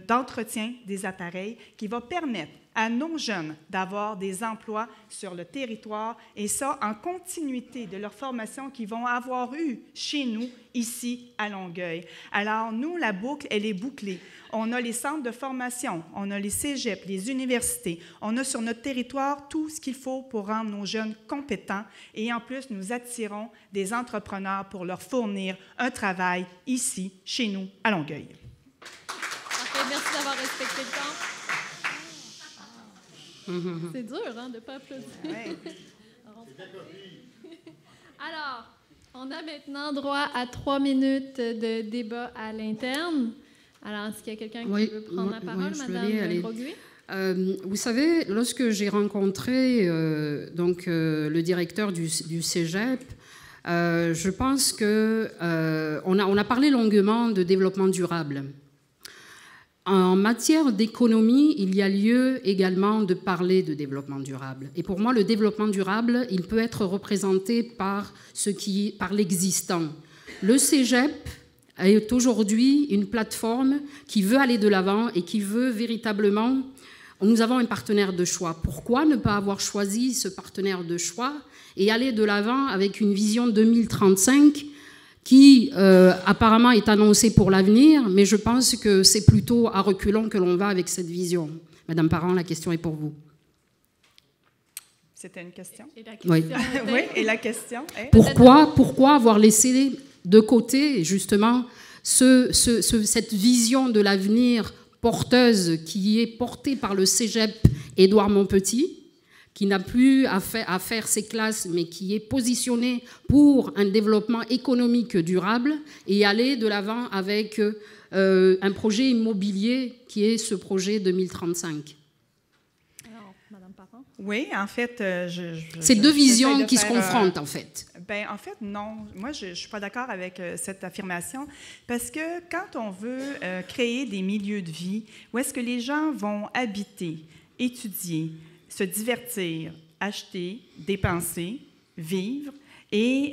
d'entretien des appareils qui va permettre à nos jeunes d'avoir des emplois sur le territoire et ça en continuité de leur formation qu'ils vont avoir eue chez nous, ici à Longueuil. Alors nous, la boucle, elle est bouclée. On a les centres de formation, on a les cégeps, les universités, on a sur notre territoire tout ce qu'il faut pour rendre nos jeunes compétents et en plus, nous attirons des entrepreneurs pour leur fournir un travail ici, chez nous, à Longueuil. Parfait, merci d'avoir respecté le temps. C'est dur, hein, de ne pas applaudir. Ouais. Alors, on a maintenant droit à 3 minutes de débat à l'interne. Alors, est-ce qu'il y a quelqu'un qui veut prendre la parole, Madame Broguet? Vous savez, lorsque j'ai rencontré le directeur du cégep, je pense qu'on a parlé longuement de développement durable. En matière d'économie, il y a lieu également de parler de développement durable. Et pour moi, le développement durable, il peut être représenté par l'existant. Le cégep est aujourd'hui une plateforme qui veut aller de l'avant et qui veut véritablement... Nous avons un partenaire de choix. Pourquoi ne pas avoir choisi ce partenaire de choix et aller de l'avant avec une vision 2035 qui apparemment est annoncée pour l'avenir, mais je pense que c'est plutôt à reculons que l'on va avec cette vision. Madame Parent, la question est pour vous. C'était une question? Et la question Oui. était... Oui, et la question est? Pourquoi avoir laissé de côté, justement, cette vision de l'avenir porteuse qui est portée par le cégep Édouard Montpetit, qui n'a plus à faire ses classes, mais qui est positionné pour un développement économique durable et aller de l'avant avec un projet immobilier qui est ce projet 2035. Alors, Madame Parent? Oui, en fait, c'est deux visions j'essaie de qui se faire, confrontent, en fait. Bien, en fait, non. Moi, je ne suis pas d'accord avec cette affirmation parce que quand on veut créer des milieux de vie où est-ce que les gens vont habiter, étudier, se divertir, acheter, dépenser, vivre et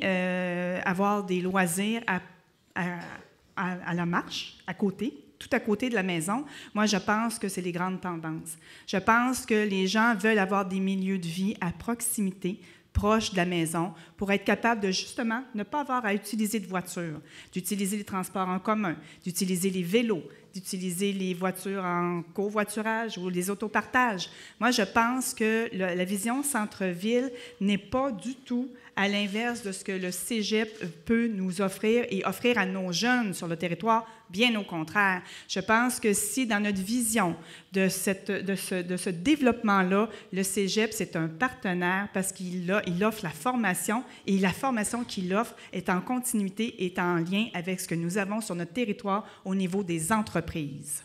avoir des loisirs à la marche, à côté, tout à côté de la maison, moi, je pense que c'est les grandes tendances. Je pense que les gens veulent avoir des milieux de vie à proximité, proche de la maison, pour être capable de, justement, ne pas avoir à utiliser de voiture, d'utiliser les transports en commun, d'utiliser les vélos, d'utiliser les voitures en covoiturage ou les autopartages. Moi, je pense que la vision centre-ville n'est pas du tout à l'inverse de ce que le cégep peut nous offrir et offrir à nos jeunes sur le territoire, bien au contraire. Je pense que si dans notre vision de ce développement-là, le cégep, c'est un partenaire parce qu'il offre la formation et la formation qu'il offre est en continuité, est en lien avec ce que nous avons sur notre territoire au niveau des entreprises.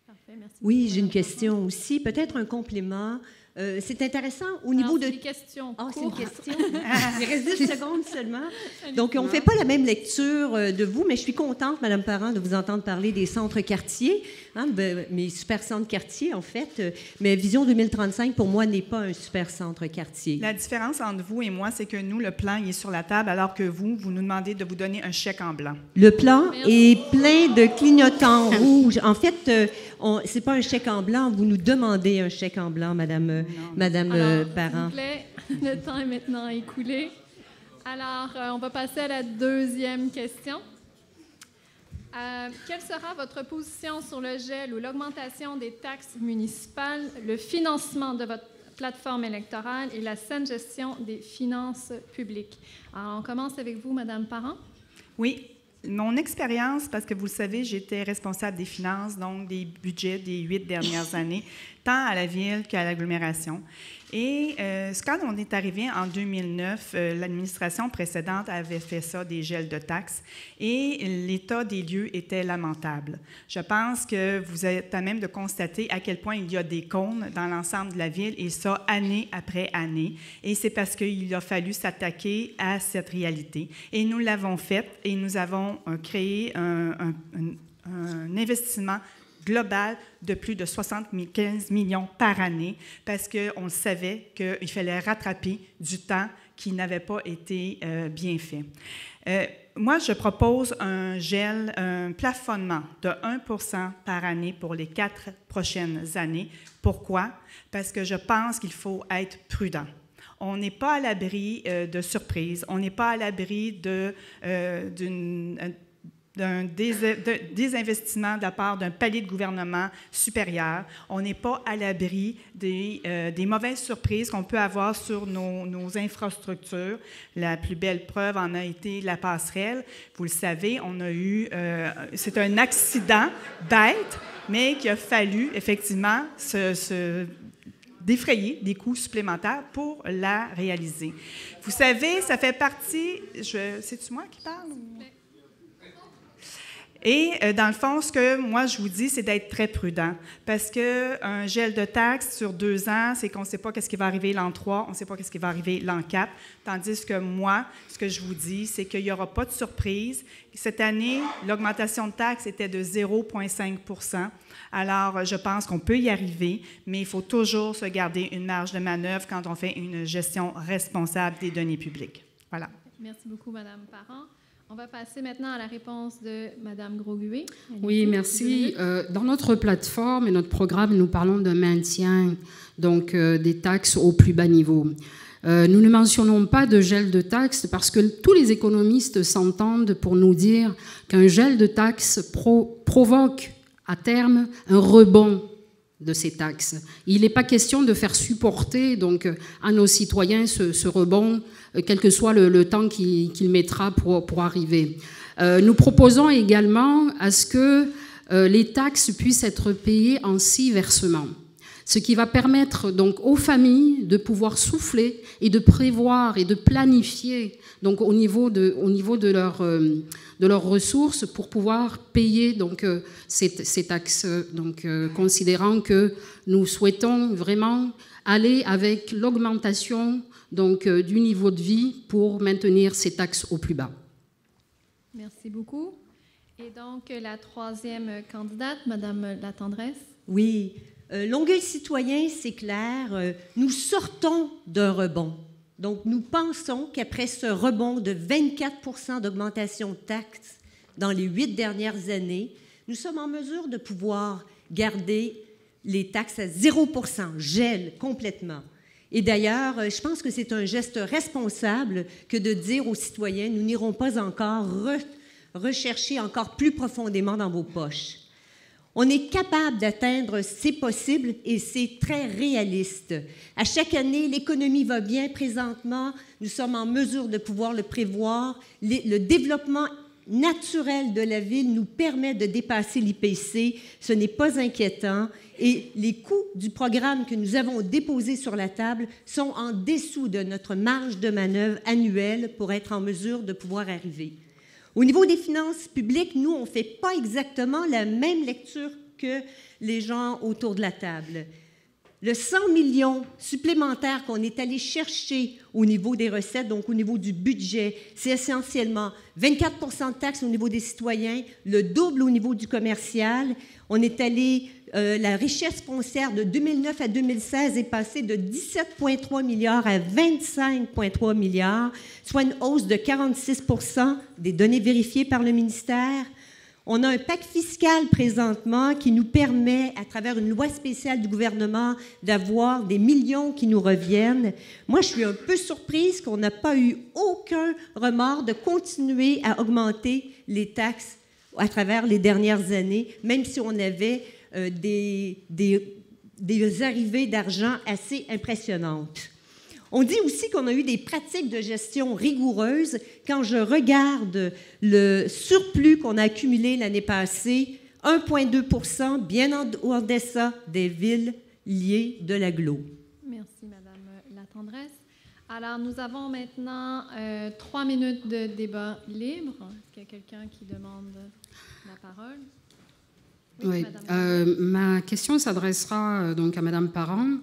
Parfait, merci. Oui, j'ai une question aussi, peut-être un complément. C'est intéressant au niveau de... C'est une question. Ah, c'est une question. Il reste 10 secondes seulement. Donc, on ne fait pas la même lecture de vous, mais je suis contente, Madame Parent, de vous entendre parler des centres quartiers, hein, mes super centres quartiers, en fait. Mais Vision 2035, pour moi, n'est pas un super centre quartier. La différence entre vous et moi, c'est que nous, le plan, il est sur la table, alors que vous nous demandez de vous donner un chèque en blanc. Le plan est plein de clignotants rouges. En fait, c'est pas un chèque en blanc. Vous nous demandez un chèque en blanc, Madame Parent. S'il vous plaît, le temps est maintenant écoulé. Alors, on va passer à la deuxième question. Quelle sera votre position sur le gel ou l'augmentation des taxes municipales, le financement de votre plateforme électorale et la saine gestion des finances publiques? Alors, on commence avec vous, Madame Parent. Oui. Mon expérience, parce que vous le savez, j'étais responsable des finances, donc des budgets des 8 dernières années, tant à la ville qu'à l'agglomération. Et quand on est arrivé en 2009, l'administration précédente avait fait ça, des gels de taxes, et l'état des lieux était lamentable. Je pense que vous êtes à même de constater à quel point il y a des cônes dans l'ensemble de la ville, et ça, année après année. Et c'est parce qu'il a fallu s'attaquer à cette réalité. Et nous l'avons fait, et nous avons créé un investissement global de plus de 75 millions par année parce qu'on savait qu'il fallait rattraper du temps qui n'avait pas été bien fait. Moi, je propose un gel, un plafonnement de 1 % par année pour les 4 prochaines années. Pourquoi? Parce que je pense qu'il faut être prudent. On n'est pas à l'abri de surprises, on n'est pas à l'abri d'un désinvestissement de la part d'un palier de gouvernement supérieur. On n'est pas à l'abri des mauvaises surprises qu'on peut avoir sur nos infrastructures. La plus belle preuve en a été la passerelle. Vous le savez, on a eu... c'est un accident bête, mais qu'il a fallu effectivement se défrayer des coûts supplémentaires pour la réaliser. Vous savez, ça fait partie... C'est-tu moi qui parle? Et dans le fond, ce que moi je vous dis, c'est d'être très prudent parce qu'un gel de taxes sur 2 ans, c'est qu'on ne sait pas qu'est-ce qui va arriver l'an 3, on ne sait pas qu'est-ce qui va arriver l'an 4, tandis que moi, ce que je vous dis, c'est qu'il n'y aura pas de surprise. Cette année, l'augmentation de taxes était de 0,5 %. Alors, je pense qu'on peut y arriver, mais il faut toujours se garder une marge de manœuvre quand on fait une gestion responsable des deniers publics. Voilà. Merci beaucoup, Madame Parent. On va passer maintenant à la réponse de Mme Grosguet. Oui, merci. Dans notre plateforme et notre programme, nous parlons de maintien donc, des taxes au plus bas niveau. Nous ne mentionnons pas de gel de taxes parce que tous les économistes s'entendent pour nous dire qu'un gel de taxes provoque à terme un rebond de ces taxes. Il n'est pas question de faire supporter donc, à nos citoyens ce rebond, quel que soit le temps qu'il mettra pour arriver. Nous proposons également à ce que les taxes puissent être payées en 6 versements, ce qui va permettre donc aux familles de pouvoir souffler et de prévoir et de planifier donc, au niveau de leurs ressources pour pouvoir payer donc, ces taxes, donc, considérant que nous souhaitons vraiment aller avec l'augmentation donc, du niveau de vie pour maintenir ces taxes au plus bas. Merci beaucoup. Et donc, la troisième candidate, Madame Latendresse. Oui. Longueuil citoyen, c'est clair, nous sortons d'un rebond. Donc, nous pensons qu'après ce rebond de 24 d'augmentation de taxes dans les 8 dernières années, nous sommes en mesure de pouvoir garder les taxes à 0 gel complètement. Et d'ailleurs, je pense que c'est un geste responsable que de dire aux citoyens, nous n'irons pas encore rechercher encore plus profondément dans vos poches. On est capable d'atteindre, c'est possible et c'est très réaliste. À chaque année, l'économie va bien présentement, nous sommes en mesure de pouvoir le prévoir. Le développement naturel de la ville nous permet de dépasser l'IPC, ce n'est pas inquiétant. Et les coûts du programme que nous avons déposé sur la table sont en dessous de notre marge de manœuvre annuelle pour être en mesure de pouvoir arriver. Au niveau des finances publiques, nous, on ne fait pas exactement la même lecture que les gens autour de la table. Le 100 millions supplémentaires qu'on est allé chercher au niveau des recettes, donc au niveau du budget, c'est essentiellement 24 de taxes au niveau des citoyens, le double au niveau du commercial. On est allé, la richesse foncière de 2009 à 2016 est passée de 17,3 milliards à 25,3 milliards, soit une hausse de 46 des données vérifiées par le ministère. On a un pacte fiscal présentement qui nous permet, à travers une loi spéciale du gouvernement, d'avoir des millions qui nous reviennent. Moi, je suis un peu surprise qu'on n'a pas eu aucun remords de continuer à augmenter les taxes à travers les dernières années, même si on avait des arrivées d'argent assez impressionnantes. On dit aussi qu'on a eu des pratiques de gestion rigoureuses. Quand je regarde le surplus qu'on a accumulé l'année passée, 1,2 bien en deçà des villes liées de l'agglo. Merci, Madame Latendresse. Alors, nous avons maintenant 3 minutes de débat libre. Est-ce qu'il y a quelqu'un qui demande la parole? Oui, ma question s'adressera donc à Madame Parent.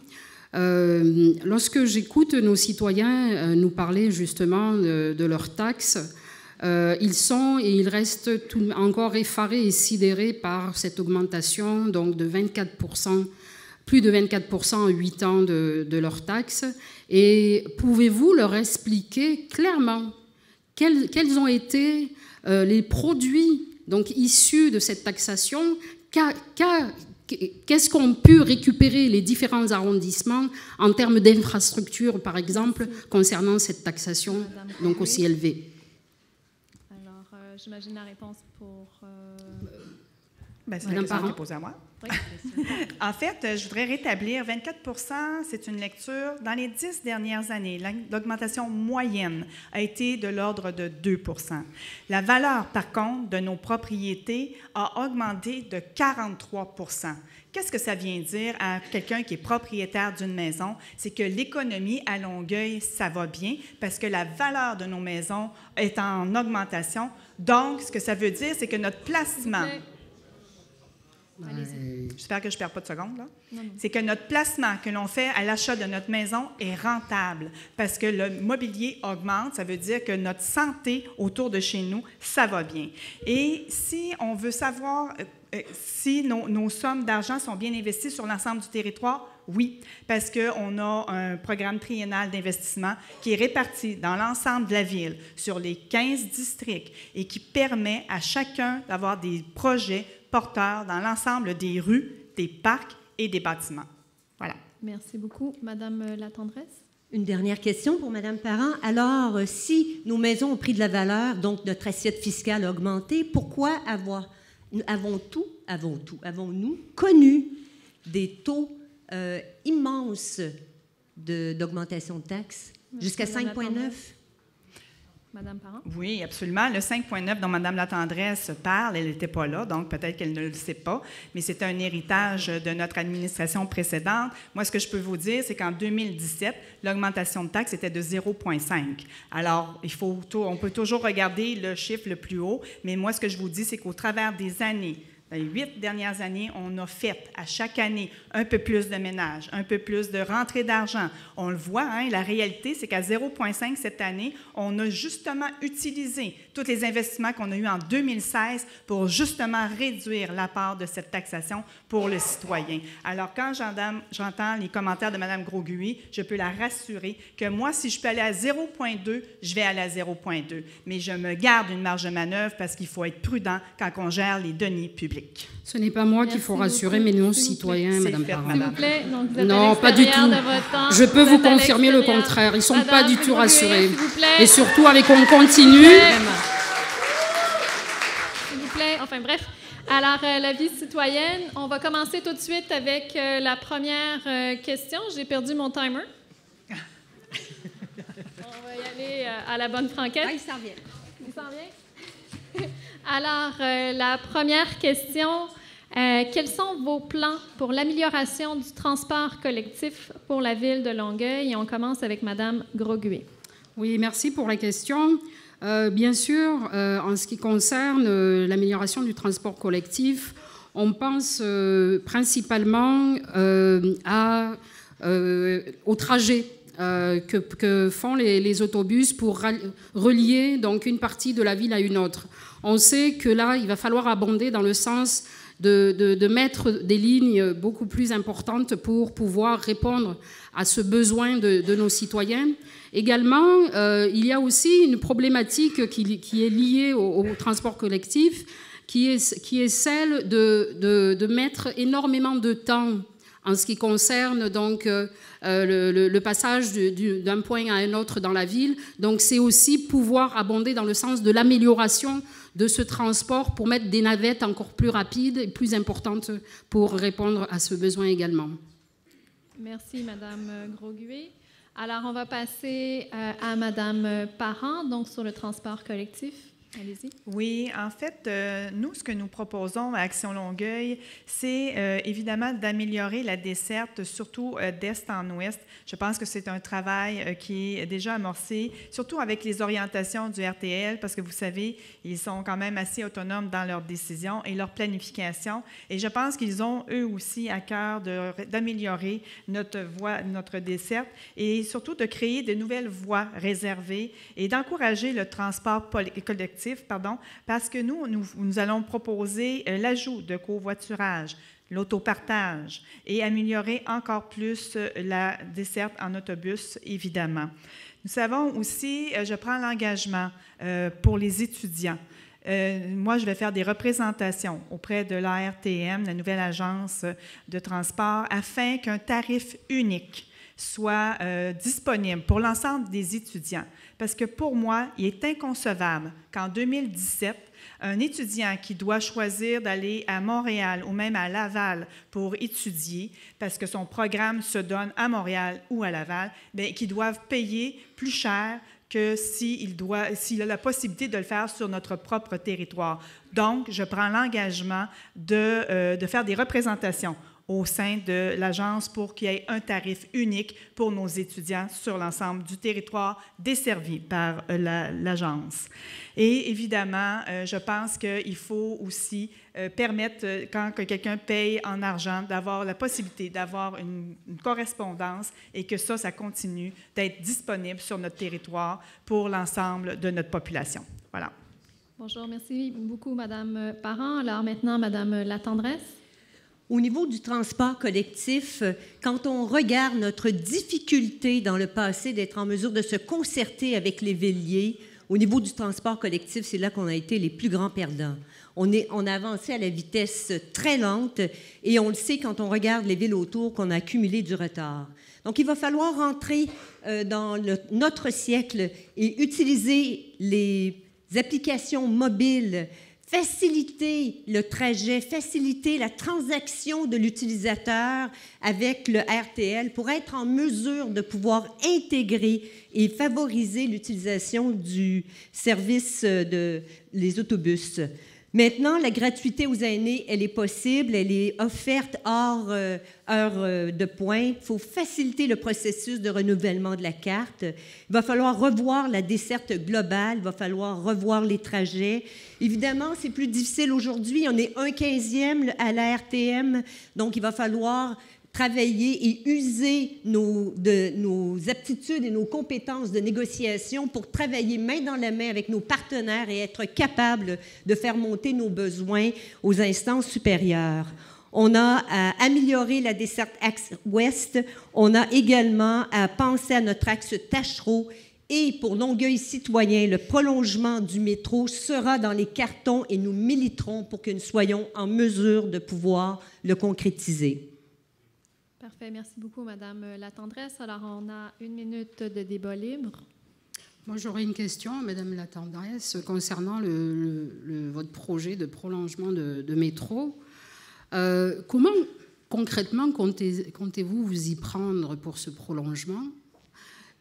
Lorsque j'écoute nos citoyens nous parler justement de leurs taxes, ils restent encore effarés et sidérés par cette augmentation donc de 24%, plus de 24% en 8 ans de leurs taxes. Et pouvez-vous leur expliquer clairement quels ont été les produits donc, issus de cette taxation, qu'est-ce qu'ont pu récupérer les différents arrondissements en termes d'infrastructures, par exemple, concernant cette taxation donc aussi élevée? Alors, j'imagine la réponse pour... c'est la question qui est posée à moi. Oui, en fait, je voudrais rétablir 24 c'est une lecture. Dans les 10 dernières années, l'augmentation moyenne a été de l'ordre de 2 La valeur, par contre, de nos propriétés a augmenté de 43 Qu'est-ce que ça vient dire à quelqu'un qui est propriétaire d'une maison? C'est que l'économie à Longueuil, ça va bien parce que la valeur de nos maisons est en augmentation. Donc, ce que ça veut dire, c'est que notre placement... J'espère que je ne perds pas de secondes, là. C'est que notre placement que l'on fait à l'achat de notre maison est rentable parce que le mobilier augmente. Ça veut dire que notre santé autour de chez nous, ça va bien. Et si on veut savoir si nos sommes d'argent sont bien investies sur l'ensemble du territoire, oui, parce qu'on a un programme triennal d'investissement qui est réparti dans l'ensemble de la ville, sur les 15 districts, et qui permet à chacun d'avoir des projets porteurs dans l'ensemble des rues, des parcs et des bâtiments. Voilà. Merci beaucoup. Madame Latendresse? Une dernière question pour Mme Parent. Alors, si nos maisons ont pris de la valeur, donc notre assiette fiscale a augmenté, pourquoi avons-nous connu des taux immenses d'augmentation de taxes, jusqu'à 5,9? Madame Parent? Oui, absolument. Le 5,9 dont Mme Latendresse parle, elle n'était pas là, donc peut-être qu'elle ne le sait pas, mais c'est un héritage de notre administration précédente. Moi, ce que je peux vous dire, c'est qu'en 2017, l'augmentation de taxes était de 0,5. Alors, on peut toujours regarder le chiffre le plus haut, mais moi, ce que je vous dis, c'est qu'au travers des années, dans les 8 dernières années, on a fait à chaque année un peu plus de ménage, un peu plus de rentrée d'argent. On le voit, hein, la réalité, c'est qu'à 0,5 cette année, on a justement utilisé tous les investissements qu'on a eus en 2016 pour justement réduire la part de cette taxation pour le citoyen. Alors, quand j'entends les commentaires de Mme Grosguy, je peux la rassurer que moi, si je peux aller à 0,2, je vais aller à 0,2. Mais je me garde une marge de manœuvre parce qu'il faut être prudent quand on gère les deniers publics. Ce n'est pas moi qu'il faut rassurer, mais nos citoyens, Madame Parent. S'il vous plaît, donc vous êtes non, pas du tout. Je peux vous confirmer le contraire. Ils ne sont pas du tout rassurés. Et surtout, avec on continue. S'il vous plaît, enfin bref. Alors, la vie citoyenne, on va commencer tout de suite avec la première question. J'ai perdu mon timer. On va y aller à la bonne franquette. Ah, il s'en vient. Il s'en vient? Alors, la première question, quels sont vos plans pour l'amélioration du transport collectif pour la ville de Longueuil? Et on commence avec Mme Grosguy. Oui, merci pour la question. Bien sûr, en ce qui concerne l'amélioration du transport collectif, on pense principalement au trajet que font les autobus pour relier donc une partie de la ville à une autre. On sait que là, il va falloir abonder dans le sens de mettre des lignes beaucoup plus importantes pour pouvoir répondre à ce besoin de nos citoyens. Également, il y a aussi une problématique qui est liée au transport collectif, qui est celle de mettre énormément de temps en ce qui concerne donc le passage d'un point à un autre dans la ville. Donc, c'est aussi pouvoir abonder dans le sens de l'amélioration de ce transport pour mettre des navettes encore plus rapides et plus importantes pour répondre à ce besoin également. Merci, Mme Grosguy. Alors, on va passer à Mme Parent, donc sur le transport collectif. Allez-y. Oui, en fait, nous, ce que nous proposons à Action Longueuil, c'est évidemment d'améliorer la desserte, surtout d'est en ouest. Je pense que c'est un travail qui est déjà amorcé, surtout avec les orientations du RTL, parce que vous savez, ils sont quand même assez autonomes dans leurs décisions et leur planification. Et je pense qu'ils ont, eux aussi, à cœur d'améliorer notre voie, notre desserte et surtout de créer de nouvelles voies réservées et d'encourager le transport collectif. Parce que nous allons proposer l'ajout de covoiturage, l'autopartage et améliorer encore plus la desserte en autobus, évidemment. Nous savons aussi, je prends l'engagement pour les étudiants. Moi, je vais faire des représentations auprès de l'ARTM, la nouvelle agence de transport, afin qu'un tarif unique soit disponible pour l'ensemble des étudiants. Parce que pour moi, il est inconcevable qu'en 2017, un étudiant qui doit choisir d'aller à Montréal ou même à Laval pour étudier, parce que son programme se donne à Montréal ou à Laval, bien, qu'il doive payer plus cher que s'il a la possibilité de le faire sur notre propre territoire. Donc, je prends l'engagement de faire des représentations au sein de l'agence pour qu'il y ait un tarif unique pour nos étudiants sur l'ensemble du territoire desservi par l'agence. Et évidemment, je pense qu'il faut aussi permettre, quand quelqu'un paye en argent, d'avoir la possibilité d'avoir une correspondance et que ça continue d'être disponible sur notre territoire pour l'ensemble de notre population. Voilà. Bonjour, merci beaucoup, Mme Parent. Alors maintenant, Mme Latendresse. Au niveau du transport collectif, quand on regarde notre difficulté dans le passé d'être en mesure de se concerter avec les véliers, au niveau du transport collectif, c'est là qu'on a été les plus grands perdants. On a avancé à la vitesse très lente et on le sait quand on regarde les villes autour qu'on a accumulé du retard. Donc, il va falloir rentrer dans notre siècle et utiliser les applications mobiles, faciliter le trajet, faciliter la transaction de l'utilisateur avec le RTL pour être en mesure de pouvoir intégrer et favoriser l'utilisation du service des autobus. Maintenant, la gratuité aux aînés, elle est possible, elle est offerte hors heure de pointe. Il faut faciliter le processus de renouvellement de la carte. Il va falloir revoir la desserte globale, il va falloir revoir les trajets. Évidemment, c'est plus difficile aujourd'hui. On est 1/15e à la RTM, donc il va falloir travailler et user nos aptitudes et nos compétences de négociation pour travailler main dans la main avec nos partenaires et être capable de faire monter nos besoins aux instances supérieures. On a à améliorer la desserte axe ouest. On a également à penser à notre axe Tachereau. Et pour Longueuil citoyen, le prolongement du métro sera dans les cartons et nous militerons pour que nous soyons en mesure de pouvoir le concrétiser. Parfait. Merci beaucoup, Madame Latendresse. Alors, on a 1 minute de débat libre. Moi, j'aurais une question, Madame Latendresse, concernant votre projet de prolongement de métro. Comment, concrètement, comptez-vous vous y prendre pour ce prolongement?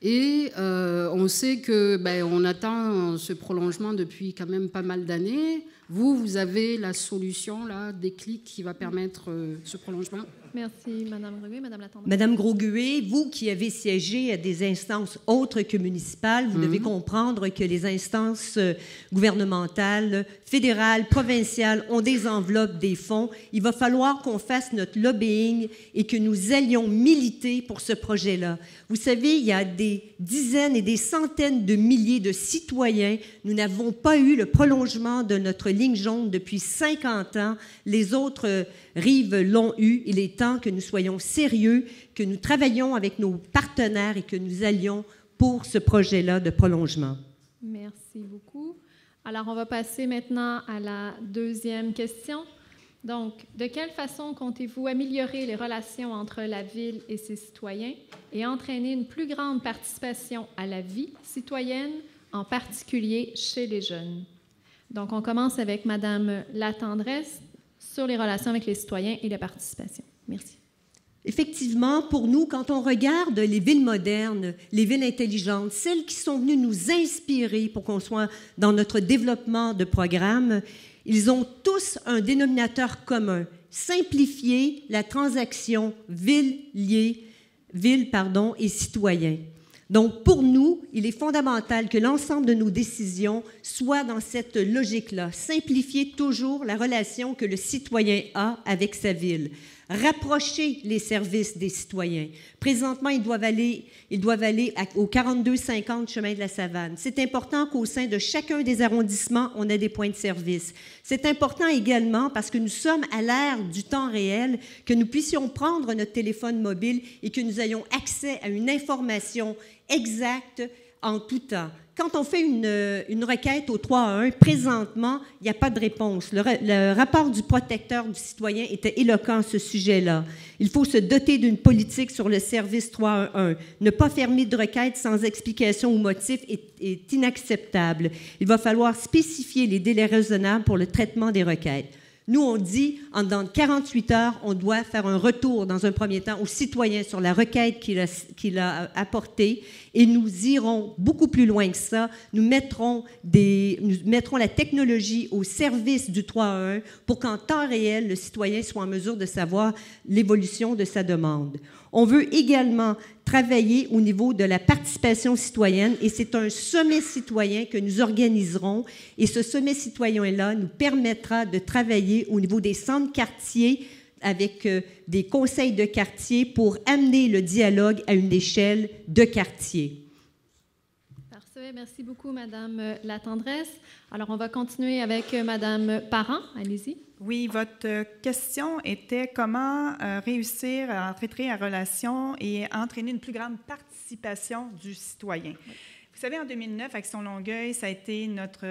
Et on sait qu'on attend ce prolongement depuis quand même pas mal d'années. Vous avez la solution, là, déclic qui va permettre ce prolongement? Merci, Madame Groguet. Madame Latendresse. Madame Groguet, vous qui avez siégé à des instances autres que municipales, vous devez comprendre que les instances gouvernementales, fédérales, provinciales ont des enveloppes, des fonds. Il va falloir qu'on fasse notre lobbying et que nous allions militer pour ce projet-là. Vous savez, il y a des dizaines et des centaines de milliers de citoyens. Nous n'avons pas eu le prolongement de notre ligne jaune depuis 50 ans. Les autres rives l'ont eu. Il est temps que nous soyons sérieux, que nous travaillions avec nos partenaires et que nous allions pour ce projet-là de prolongement. Merci beaucoup. Alors, on va passer maintenant à la deuxième question. Donc, de quelle façon comptez-vous améliorer les relations entre la Ville et ses citoyens et entraîner une plus grande participation à la vie citoyenne, en particulier chez les jeunes? Donc, on commence avec Madame Latendresse sur les relations avec les citoyens et la participation. Merci. Effectivement, pour nous, quand on regarde les villes modernes, les villes intelligentes, celles qui sont venues nous inspirer pour qu'on soit dans notre développement de programme, ils ont tous un dénominateur commun, simplifier la transaction ville et citoyen. Donc, pour nous, il est fondamental que l'ensemble de nos décisions soient dans cette logique-là. Simplifier toujours la relation que le citoyen a avec sa ville. Rapprocher les services des citoyens. Présentement, ils doivent aller au 4250 chemin de la Savane. C'est important qu'au sein de chacun des arrondissements, on ait des points de service. C'est important également parce que nous sommes à l'ère du temps réel, que nous puissions prendre notre téléphone mobile et que nous ayons accès à une information exacte en tout temps. Quand on fait une requête au 3-1, présentement, il n'y a pas de réponse. Le rapport du protecteur du citoyen était éloquent à ce sujet-là. Il faut se doter d'une politique sur le service 3-1. Ne pas fermer de requête sans explication ou motif est inacceptable. Il va falloir spécifier les délais raisonnables pour le traitement des requêtes. Nous, on dit, en dans 48 heures, on doit faire un retour, dans un premier temps, au citoyen sur la requête qu'il a apportée et nous irons beaucoup plus loin que ça. Nous mettrons la technologie au service du 3-1 pour qu'en temps réel, le citoyen soit en mesure de savoir l'évolution de sa demande. On veut également travailler au niveau de la participation citoyenne et c'est un sommet citoyen que nous organiserons et ce sommet citoyen-là nous permettra de travailler au niveau des centres quartiers avec des conseils de quartier pour amener le dialogue à une échelle de quartier. Parfait. Merci beaucoup, Madame Latendresse. Alors, on va continuer avec Madame Parent. Allez-y. Oui, votre question était comment réussir à entrer en relation et entraîner une plus grande participation du citoyen. Vous savez, en 2009, Action Longueuil, ça a été notre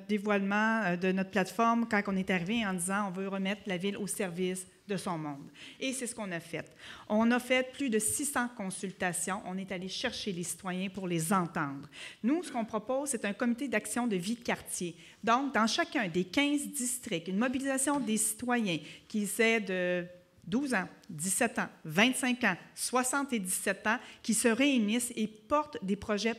dévoilement de notre plateforme quand on est arrivé en disant on veut remettre la ville au service de son monde. Et c'est ce qu'on a fait. On a fait plus de 600 consultations. On est allé chercher les citoyens pour les entendre. Nous, ce qu'on propose, c'est un comité d'action de vie de quartier. Donc, dans chacun des 15 districts, une mobilisation des citoyens qui essaient de 12 ans, 17 ans, 25 ans, 60 et 17 ans, qui se réunissent et portent des projets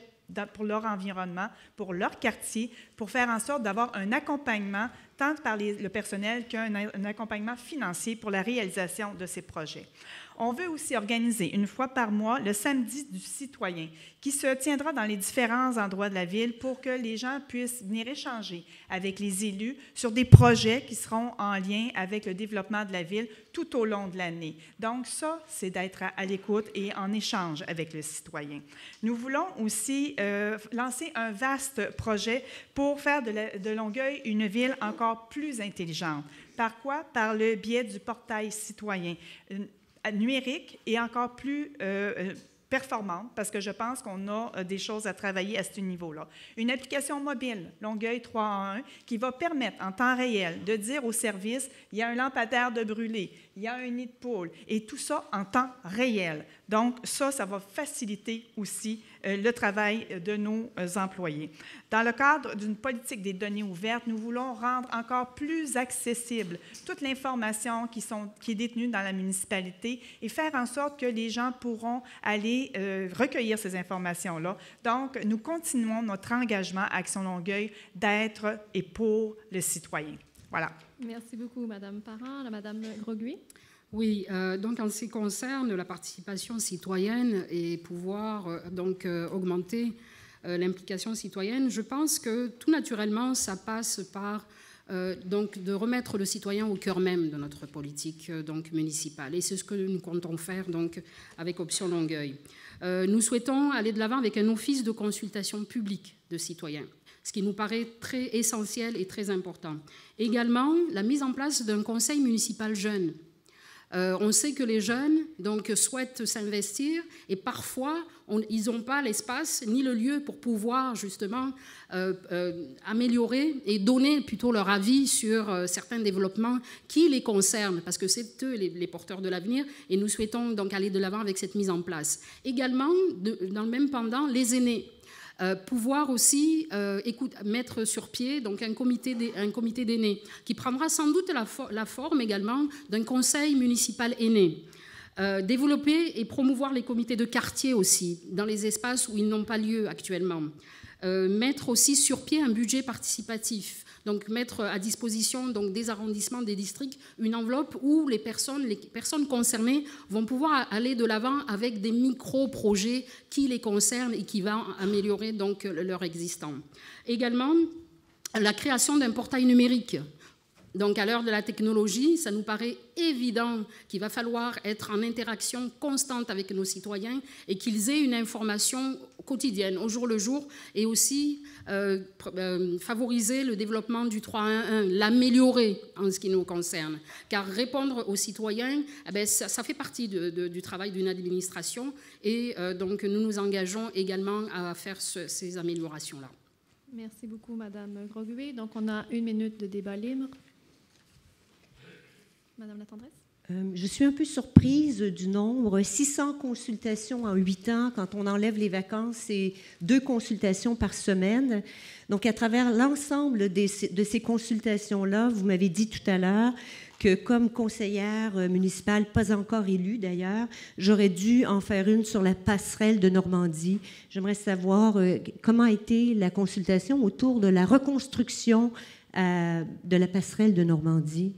pour leur environnement, pour leur quartier, pour faire en sorte d'avoir un accompagnement, tant par le personnel qu'un accompagnement financier pour la réalisation de ces projets. On veut aussi organiser une fois par mois le samedi du citoyen qui se tiendra dans les différents endroits de la ville pour que les gens puissent venir échanger avec les élus sur des projets qui seront en lien avec le développement de la ville tout au long de l'année. Donc ça, c'est d'être à l'écoute et en échange avec le citoyen. Nous voulons aussi lancer un vaste projet pour faire de Longueuil une ville encore plus intelligente. Par quoi? Par le biais du portail citoyen numérique et encore plus performante, parce que je pense qu'on a des choses à travailler à ce niveau-là. Une application mobile, Longueuil 3-en-1, qui va permettre en temps réel de dire au service, il y a un lampadaire de brûler, il y a un nid de poule, et tout ça en temps réel. Donc, ça va faciliter aussi le travail de nos employés. Dans le cadre d'une politique des données ouvertes, nous voulons rendre encore plus accessible toute l'information qui est détenue dans la municipalité et faire en sorte que les gens pourront aller recueillir ces informations-là. Donc, nous continuons notre engagement à Action Longueuil d'être et pour le citoyen. Voilà. Merci beaucoup, Mme Parent. Mme Grosguy. Oui, donc en ce qui concerne la participation citoyenne et pouvoir augmenter l'implication citoyenne, je pense que tout naturellement, ça passe par de remettre le citoyen au cœur même de notre politique municipale. Et c'est ce que nous comptons faire avec Option Longueuil. Nous souhaitons aller de l'avant avec un office de consultation publique de citoyens, ce qui nous paraît très essentiel et très important. Également, la mise en place d'un conseil municipal jeune. On sait que les jeunes souhaitent s'investir et parfois ils n'ont pas l'espace ni le lieu pour pouvoir justement améliorer et donner plutôt leur avis sur certains développements qui les concernent, parce que c'est eux les porteurs de l'avenir et nous souhaitons donc aller de l'avant avec cette mise en place. Également, dans le même pendant, les aînés. Pouvoir aussi mettre sur pied un comité d'aînés qui prendra sans doute la forme également d'un conseil municipal aîné. Développer et promouvoir les comités de quartier aussi dans les espaces où ils n'ont pas lieu actuellement. Mettre aussi sur pied un budget participatif, donc mettre à disposition des arrondissements, des districts, une enveloppe où les personnes concernées vont pouvoir aller de l'avant avec des micro-projets qui les concernent et qui vont améliorer leur existant. Également, la création d'un portail numérique. Donc, à l'heure de la technologie, ça nous paraît évident qu'il va falloir être en interaction constante avec nos citoyens et qu'ils aient une information quotidienne, au jour le jour, et aussi favoriser le développement du 3-1-1, l'améliorer en ce qui nous concerne. Car répondre aux citoyens, ça fait partie du travail d'une administration et donc nous nous engageons également à faire ces améliorations-là. Merci beaucoup, Mme Grosguy. Donc, on a 1 minute de débat libre. Madame la Tendresse. Je suis un peu surprise du nombre. 600 consultations en 8 ans. Quand on enlève les vacances, c'est 2 consultations par semaine. Donc, à travers l'ensemble de ces consultations-là, vous m'avez dit tout à l'heure que comme conseillère municipale, pas encore élue d'ailleurs, j'aurais dû en faire une sur la passerelle de Normandie. J'aimerais savoir comment a été la consultation autour de la reconstruction de la passerelle de Normandie.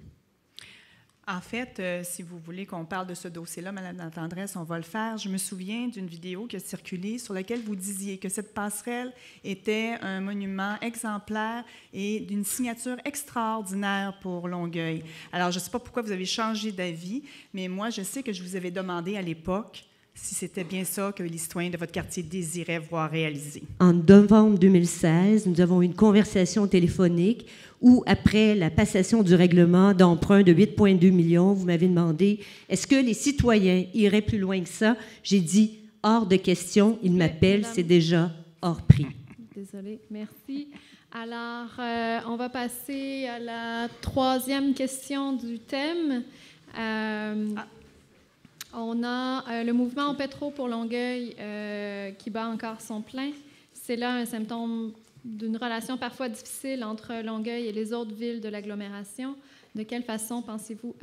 En fait, si vous voulez qu'on parle de ce dossier-là, Madame la Tendresse, on va le faire. Je me souviens d'une vidéo qui a circulé sur laquelle vous disiez que cette passerelle était un monument exemplaire et d'une signature extraordinaire pour Longueuil. Alors, je ne sais pas pourquoi vous avez changé d'avis, mais moi, je sais que je vous avais demandé à l'époque si c'était bien ça que les citoyens de votre quartier désiraient voir réalisé. En novembre 2016, nous avons eu une conversation téléphonique où, après la passation du règlement d'emprunt de 8,2 millions, vous m'avez demandé est-ce que les citoyens iraient plus loin que ça? J'ai dit hors de question, ils m'appellent, c'est déjà hors prix. Désolée, merci. Alors, on va passer à la troisième question du thème. On a le mouvement On paie trop pour Longueuil qui bat encore son plein. C'est là un symptôme d'une relation parfois difficile entre Longueuil et les autres villes de l'agglomération. De quelle façon pensez-vous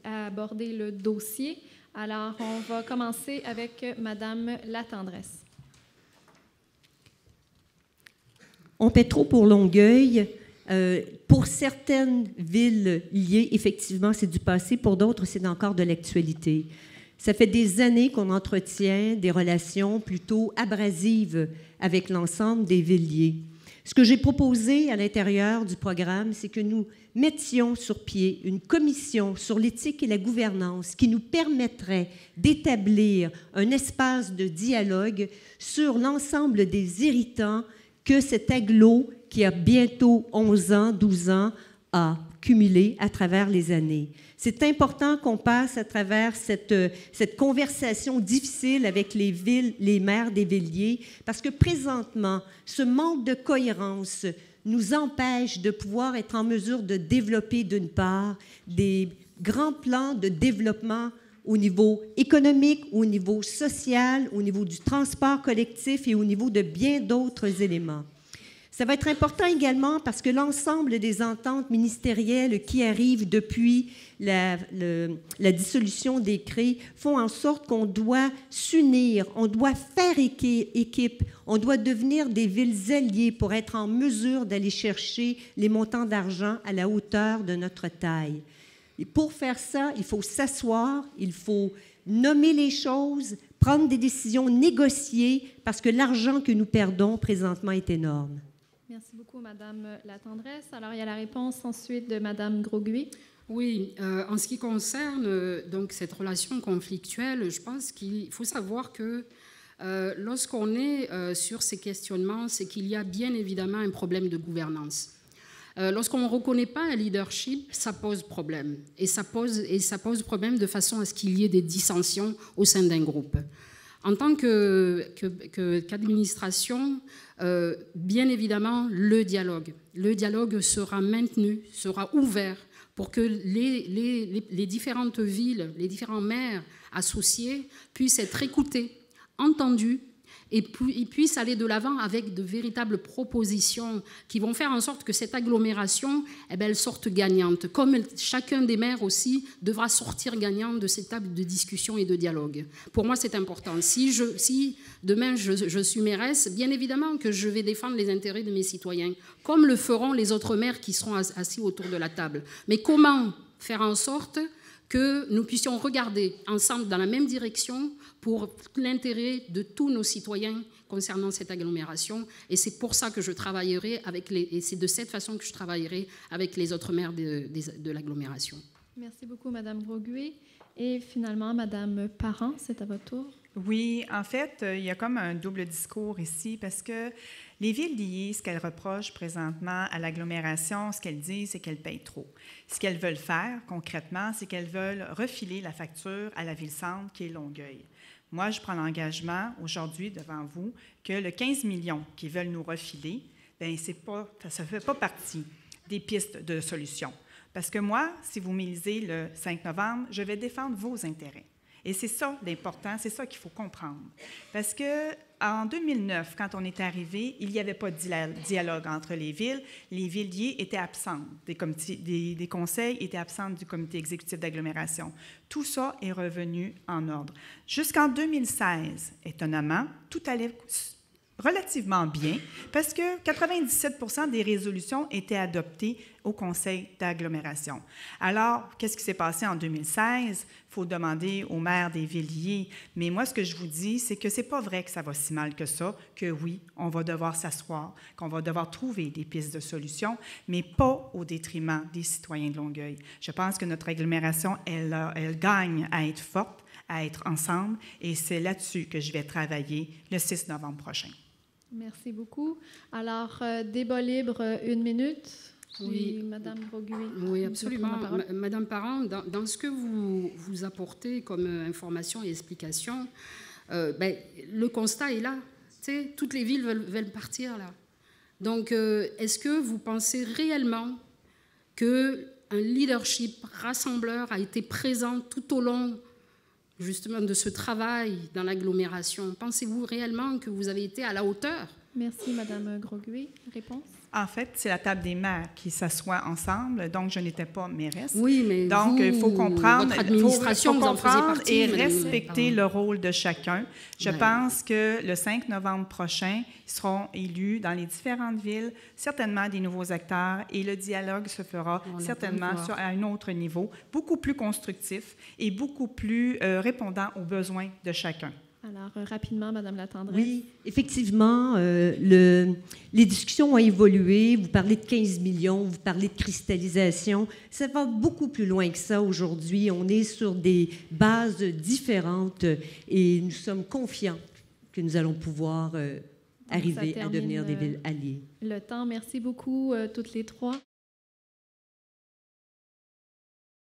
aborder le dossier? Alors, on va commencer avec Madame Latendresse. On paie trop pour Longueuil. Pour certaines villes liées, effectivement, c'est du passé. Pour d'autres, c'est encore de l'actualité. Ça fait des années qu'on entretient des relations plutôt abrasives avec l'ensemble des villes liées. Ce que j'ai proposé à l'intérieur du programme, c'est que nous mettions sur pied une commission sur l'éthique et la gouvernance qui nous permettrait d'établir un espace de dialogue sur l'ensemble des irritants que cet agglo, qui a bientôt 11 ans, 12 ans, a cumulé à travers les années. C'est important qu'on passe à travers cette conversation difficile avec les villes, les maires des villiers, parce que présentement, ce manque de cohérence nous empêche de pouvoir être en mesure de développer, d'une part, des grands plans de développement au niveau économique, au niveau social, au niveau du transport collectif et au niveau de bien d'autres éléments. Ça va être important également parce que l'ensemble des ententes ministérielles qui arrivent depuis la dissolution des CRE font en sorte qu'on doit s'unir, on doit faire équipe, on doit devenir des villes alliées pour être en mesure d'aller chercher les montants d'argent à la hauteur de notre taille. Et pour faire ça, il faut s'asseoir, il faut nommer les choses, prendre des décisions négociées, parce que l'argent que nous perdons présentement est énorme. Merci beaucoup, Madame Latendresse. Alors, il y a la réponse ensuite de Madame Grosguy. Oui, en ce qui concerne donc cette relation conflictuelle, je pense qu'il faut savoir que lorsqu'on est sur ces questionnements, c'est qu'il y a bien évidemment un problème de gouvernance. Lorsqu'on ne reconnaît pas un leadership, ça pose problème. Et ça pose problème de façon à ce qu'il y ait des dissensions au sein d'un groupe. En tant qu'administration, bien évidemment, le dialogue sera maintenu, sera ouvert pour que les différentes villes, les différents maires associés puissent être écoutés, entendus, et ils puissent aller de l'avant avec de véritables propositions qui vont faire en sorte que cette agglomération, elle sorte gagnante. Comme chacun des maires aussi devra sortir gagnant de cette table de discussion et de dialogue. Pour moi, c'est important. Si demain je suis mairesse, bien évidemment que je vais défendre les intérêts de mes citoyens, comme le feront les autres maires qui seront assis autour de la table. Mais comment faire en sorte que nous puissions regarder ensemble dans la même direction pour l'intérêt de tous nos citoyens concernant cette agglomération. Et c'est pour ça que je travaillerai et c'est de cette façon que je travaillerai avec les autres maires de l'agglomération. Merci beaucoup, Madame Grosguy. Et finalement, Madame Parent, c'est à votre tour. Oui, en fait, il y a comme un double discours ici parce que les villes liées, ce qu'elles reprochent présentement à l'agglomération, ce qu'elles disent, c'est qu'elles payent trop. Ce qu'elles veulent faire concrètement, c'est qu'elles veulent refiler la facture à la ville-centre qui est Longueuil. Moi, je prends l'engagement aujourd'hui devant vous que le 15 millions qu'ils veulent nous refiler, ça ne fait pas partie des pistes de solution. Parce que moi, si vous m'élisez le 5 novembre, je vais défendre vos intérêts. Et c'est ça l'important, c'est ça qu'il faut comprendre. Parce qu'en 2009, quand on est arrivé, il n'y avait pas de dialogue entre les villes. Les villes liées étaient absentes, des conseils étaient absents du comité exécutif d'agglomération. Tout ça est revenu en ordre. Jusqu'en 2016, étonnamment, tout allait relativement bien parce que 97% des résolutions étaient adoptées au conseil d'agglomération. Alors, qu'est-ce qui s'est passé en 2016? Il faut demander aux maires des villes liées. Mais moi, ce que je vous dis, c'est que ce n'est pas vrai que ça va si mal que ça, que oui, on va devoir s'asseoir, qu'on va devoir trouver des pistes de solutions, mais pas au détriment des citoyens de Longueuil. Je pense que notre agglomération, elle gagne à être forte, à être ensemble, et c'est là-dessus que je vais travailler le 6 novembre prochain. Merci beaucoup. Alors, débat libre, 1 minute. Oui, Madame Grosguy. Oui, absolument. Madame Parent, dans ce que vous apportez comme information et explication, le constat est là. sais, toutes les villes veulent partir là. Donc, est-ce que vous pensez réellement qu'un leadership rassembleur a été présent tout au long justement de ce travail dans l'agglomération? Pensez-vous réellement que vous avez été à la hauteur? Merci, Madame Groguet. Réponse? En fait, c'est la table des maires qui s'assoit ensemble, donc je n'étais pas mairesse. Oui, mais donc il faut comprendre, votre administration, faut vous en faisiez comprendre partie, et madame, respecter pardon. le rôle de chacun. Je pense que le 5 novembre prochain, ils seront élus dans les différentes villes, certainement des nouveaux acteurs, et le dialogue se fera certainement à un autre niveau, beaucoup plus constructif et beaucoup plus répondant aux besoins de chacun. Alors, rapidement, Madame Latendresse. Oui, effectivement, les discussions ont évolué. Vous parlez de 15 millions, vous parlez de cristallisation. Ça va beaucoup plus loin que ça aujourd'hui. On est sur des bases différentes et nous sommes confiants que nous allons pouvoir arriver à devenir des villes alliées. Le temps, merci beaucoup, toutes les trois.